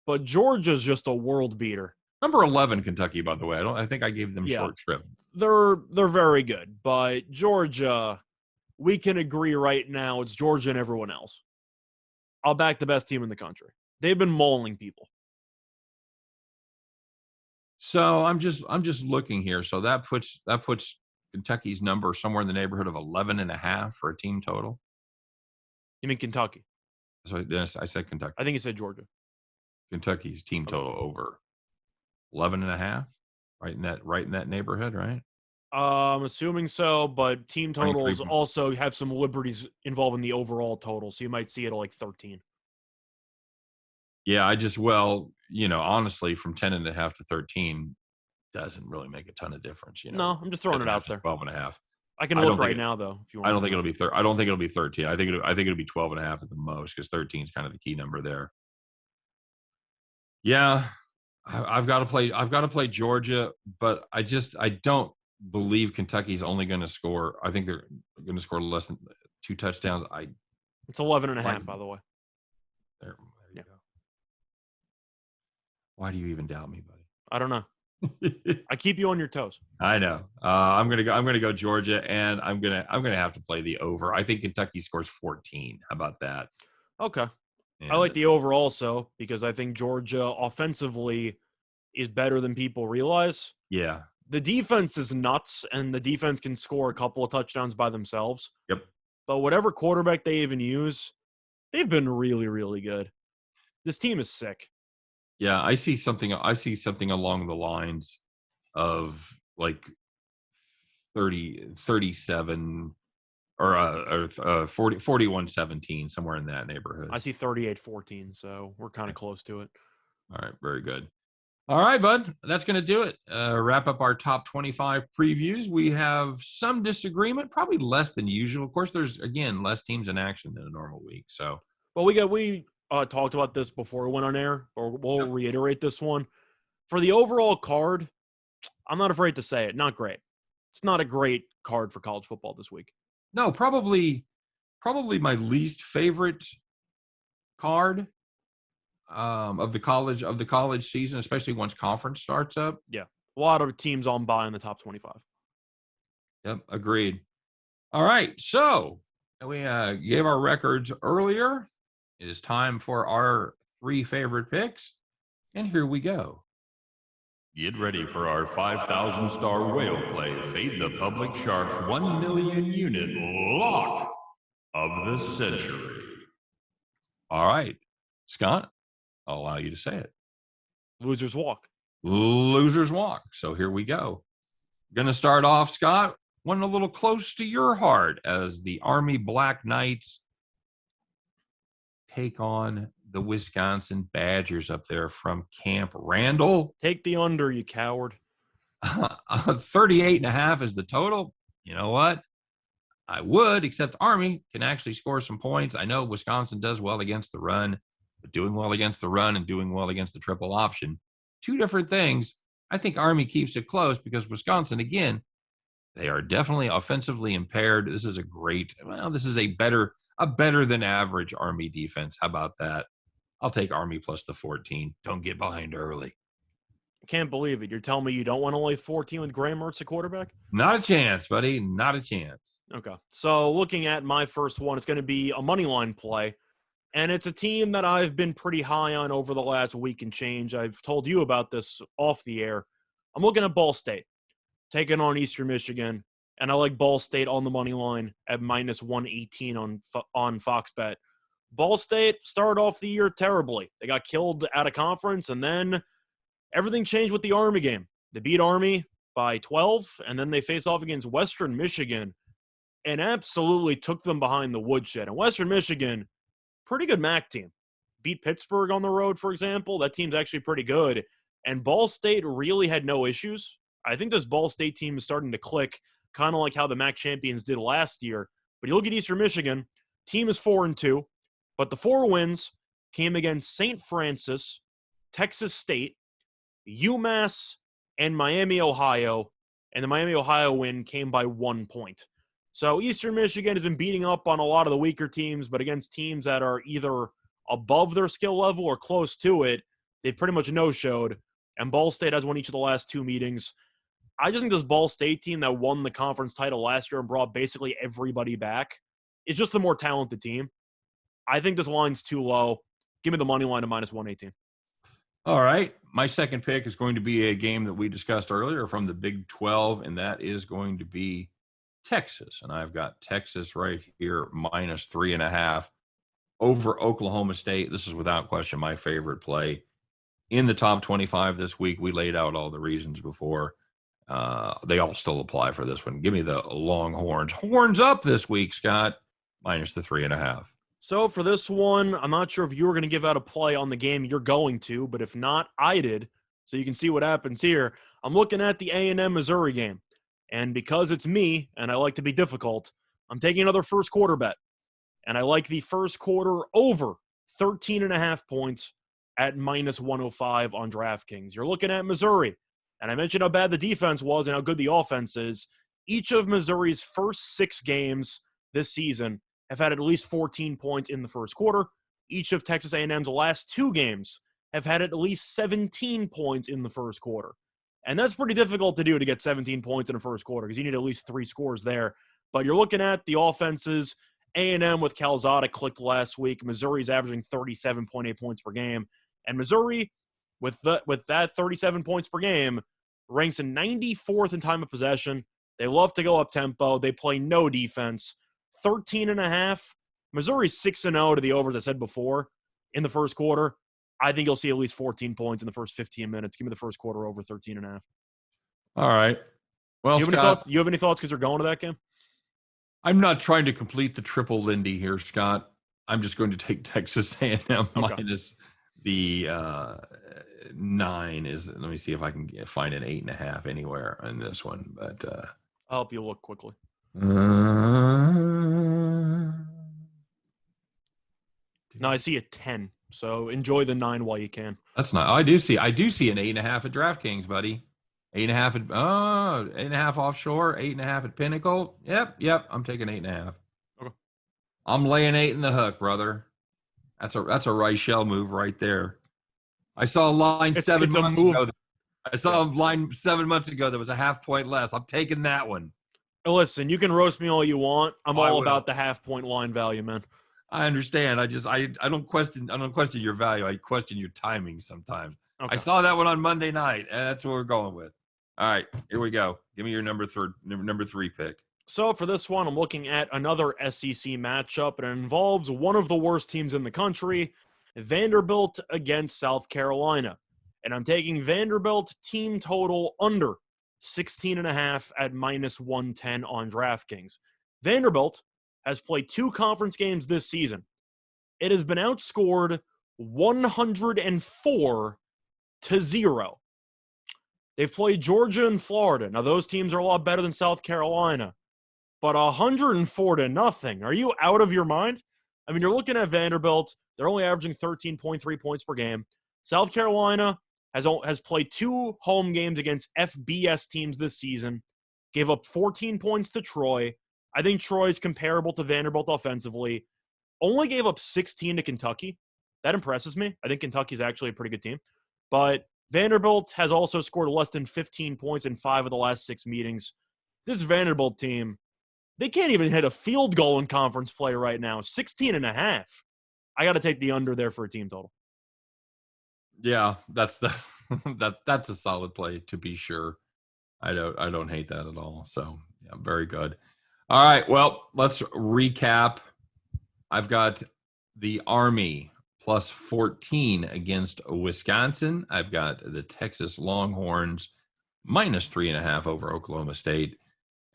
Speaker 2: But Georgia's just a world beater.
Speaker 1: Number 11, Kentucky, by the way. I think I gave them short shrift.
Speaker 2: They're very good, but Georgia, we can agree right now it's Georgia and everyone else. I'll back the best team in the country. They've been mauling people.
Speaker 1: So I'm just looking here. So that puts Kentucky's number somewhere in the neighborhood of 11.5 for a team total.
Speaker 2: You mean Kentucky?
Speaker 1: So yes, I said Kentucky.
Speaker 2: I think you said Georgia.
Speaker 1: Kentucky's team total over 11.5, right in that neighborhood, right?
Speaker 2: I'm assuming so, but team totals also have some liberties involved in the overall total, so you might see it at like 13.
Speaker 1: Yeah, honestly, from 10.5 to 13 doesn't really make a ton of difference.
Speaker 2: No, I'm just throwing it out there.
Speaker 1: 12.5.
Speaker 2: I can look right now, though. If you want.
Speaker 1: I don't think it'll be. I don't think it'll be 13. I think it'll be 12.5 at the most, because 13 is kind of the key number there. Yeah, I've got to play Georgia, but I don't believe Kentucky's only going to score. I think they're going to score less than 2 touchdowns.
Speaker 2: It's 11.5, by the way.
Speaker 1: There you go. Why do you even doubt me, buddy?
Speaker 2: I don't know. I keep you on your toes.
Speaker 1: I know. I'm gonna go Georgia, and I'm gonna have to play the over. I think Kentucky scores 14. How about that?
Speaker 2: Okay.
Speaker 1: And
Speaker 2: I like the over also because I think Georgia offensively is better than people realize.
Speaker 1: Yeah.
Speaker 2: The defense is nuts, and the defense can score a couple of touchdowns by themselves.
Speaker 1: Yep.
Speaker 2: But whatever quarterback they even use, they've been really, really good. This team is sick.
Speaker 1: Yeah, I see something along the lines of like 37 or 41-17, somewhere in that neighborhood.
Speaker 2: I see 38-14, so we're kind of close to it.
Speaker 1: All right, very good. All right, bud. That's going to do it. Wrap up our top 25 previews. We have some disagreement, probably less than usual. Of course, there's, again, less teams in action than a normal week. So,
Speaker 2: well, we talked about this before we went on air, or we'll reiterate this one. For the overall card, I'm not afraid to say it. Not great. It's not a great card for college football this week.
Speaker 1: No, probably my least favorite card of the college season, especially once conference starts up.
Speaker 2: Yeah, a lot of teams on bye in the top 25.
Speaker 1: Yep, agreed. All right, so we gave our records earlier. It is time for our 3 favorite picks, and here we go. Get ready for our 5,000-star whale play, Fade the Public Sharks 1 million unit lock of the century. All right, Scott, I'll allow you to say it.
Speaker 2: Losers walk.
Speaker 1: Losers walk. So here we go. Going to start off, Scott, one a little close to your heart as the Army Black Knights take on the Wisconsin Badgers up there from Camp Randall.
Speaker 2: Take the under, you coward.
Speaker 1: 38.5 is the total. You know what? I would, except Army can actually score some points. I know Wisconsin does well against the run, but doing well against the run and doing well against the triple option, 2 different things. I think Army keeps it close because Wisconsin, again, They are definitely offensively impaired. This is a better than average Army defense. How about that? I'll take Army plus the 14. Don't get behind early.
Speaker 2: Can't believe it. You're telling me you don't want to lay 14 with Graham Mertz at quarterback?
Speaker 1: Not a chance, buddy. Not a chance.
Speaker 2: Okay. So looking at my first one, it's going to be a money line play. And it's a team that I've been pretty high on over the last week and change. I've told you about this off the air. I'm looking at Ball State, taking on Eastern Michigan. And I like Ball State on the money line at minus 118 on Fox Bet. Ball State started off the year terribly. They got killed at a conference, and then everything changed with the Army game. They beat Army by 12, and then they faced off against Western Michigan and absolutely took them behind the woodshed. And Western Michigan, pretty good MAC team. Beat Pittsburgh on the road, for example. That team's actually pretty good. And Ball State really had no issues. I think this Ball State team is starting to click, kind of like how the MAC champions did last year. But you look at Eastern Michigan, team is 4-2, but the 4 wins came against St. Francis, Texas State, UMass, and Miami, Ohio. And the Miami, Ohio win came by 1 point. So Eastern Michigan has been beating up on a lot of the weaker teams, but against teams that are either above their skill level or close to it, they've pretty much no-showed. And Ball State has won each of the last 2 meetings. I just think this Ball State team that won the conference title last year and brought basically everybody back is just the more talented team. I think this line's too low. Give me the money line to minus 118.
Speaker 1: All right. My second pick is going to be a game that we discussed earlier from the Big 12, and that is going to be Texas. And I've got Texas right here, minus 3.5 over Oklahoma State. This is without question my favorite play in the top 25 this week. We laid out all the reasons before. They all still apply for this one. Give me the Longhorns. Horns up this week, Scott, minus the 3.5.
Speaker 2: So for this one, I'm not sure if you were going to give out a play on the game you're going to, but if not, I did. So you can see what happens here. I'm looking at the A&M Missouri game. And because it's me, and I like to be difficult, I'm taking another first quarter bet. And I like the first quarter over 13.5 points at minus 105 on DraftKings. You're looking at Missouri. And I mentioned how bad the defense was and how good the offense is. Each of Missouri's first 6 games this season have had at least 14 points in the first quarter. Each of Texas A&M's last 2 games have had at least 17 points in the first quarter. And that's pretty difficult to do, to get 17 points in the first quarter, because you need at least 3 scores there. But you're looking at the offenses. A&M with Calzada clicked last week. Missouri's averaging 37.8 points per game. And Missouri, with that 37 points per game, ranks in 94th in time of possession. They love to go up tempo. They play no defense. 13.5. Missouri's 6-0 to the over, as I said before, in the first quarter. I think you'll see at least 14 points in the first 15 minutes. Give me the first quarter over 13.5.
Speaker 1: All right. Well,
Speaker 2: you have any thoughts because you're going to that game?
Speaker 1: I'm not trying to complete the triple Lindy here, Scott. I'm just going to take Texas A&M minus the 9 is. Let me see if I can find an 8.5 anywhere on this one. But
Speaker 2: I'll help you look quickly. No, I see a 10. So enjoy the 9 while you can.
Speaker 1: That's not. I do see an 8.5 at DraftKings, buddy. 8.5 at 8.5 offshore, 8.5 at Pinnacle. Yep. I'm taking 8.5.
Speaker 2: Okay.
Speaker 1: I'm laying 8 in the hook, brother. That's a Reichel move right there. I saw a line 7 months ago. I saw a line 7 months ago that was a half point less. I'm taking that one.
Speaker 2: Listen, you can roast me all you want. I'm all about the half point line value, man.
Speaker 1: I understand. I don't question your value. I question your timing sometimes. Okay. I saw that one on Monday night. That's what we're going with. All right, here we go. Give me your number 3 pick.
Speaker 2: So for this one, I'm looking at another SEC matchup, and it involves one of the worst teams in the country, Vanderbilt against South Carolina. And I'm taking Vanderbilt team total under 16.5 at minus 110 on DraftKings. Vanderbilt has played 2 conference games this season. It has been outscored 104-0. They've played Georgia and Florida. Now, those teams are a lot better than South Carolina. But 104-0. Are you out of your mind? I mean, you're looking at Vanderbilt. They're only averaging 13.3 points per game. South Carolina has played 2 home games against FBS teams this season. gave up 14 points to Troy. I think Troy's comparable to Vanderbilt offensively. Only gave up 16 to Kentucky. That impresses me. I think Kentucky's actually a pretty good team. But Vanderbilt has also scored less than 15 points in 5 of the last 6 meetings. This Vanderbilt team, they can't even hit a field goal in conference play right now. 16.5. I got to take the under there for a team total.
Speaker 1: Yeah, that's that's a solid play to be sure. I don't hate that at all. So yeah, very good. All right, well, let's recap. I've got the Army plus 14 against Wisconsin. I've got the Texas Longhorns minus 3.5 over Oklahoma State,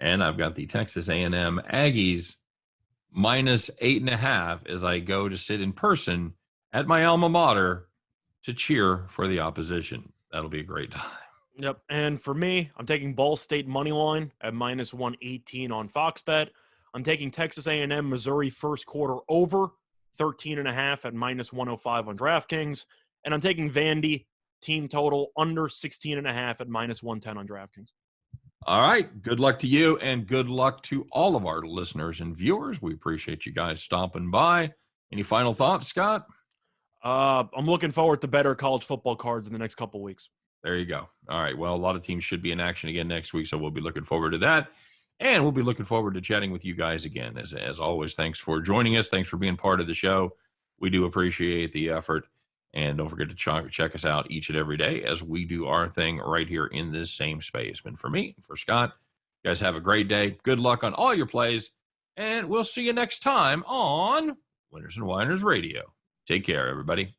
Speaker 1: and I've got the Texas A&M Aggies minus 8.5 as I go to sit in person at my alma mater to cheer for the opposition. That'll be a great time.
Speaker 2: Yep. And for me, I'm taking Ball State money line at minus 118 on Fox Bet. I'm taking Texas A&M Missouri first quarter over 13.5 at minus 105 on DraftKings. And I'm taking Vandy team total under 16.5 at minus 110 on DraftKings.
Speaker 1: All right. Good luck to you, and good luck to all of our listeners and viewers. We appreciate you guys stopping by. Any final thoughts, Scott?
Speaker 2: I'm looking forward to better college football cards in the next couple weeks.
Speaker 1: There you go. All right. Well, a lot of teams should be in action again next week, so we'll be looking forward to that. And we'll be looking forward to chatting with you guys again. As always, thanks for joining us. Thanks for being part of the show. We do appreciate the effort. And don't forget to check us out each and every day as we do our thing right here in this same space. And for me, for Scott, you guys have a great day. Good luck on all your plays. And we'll see you next time on Winners and Winers Radio. Take care, everybody.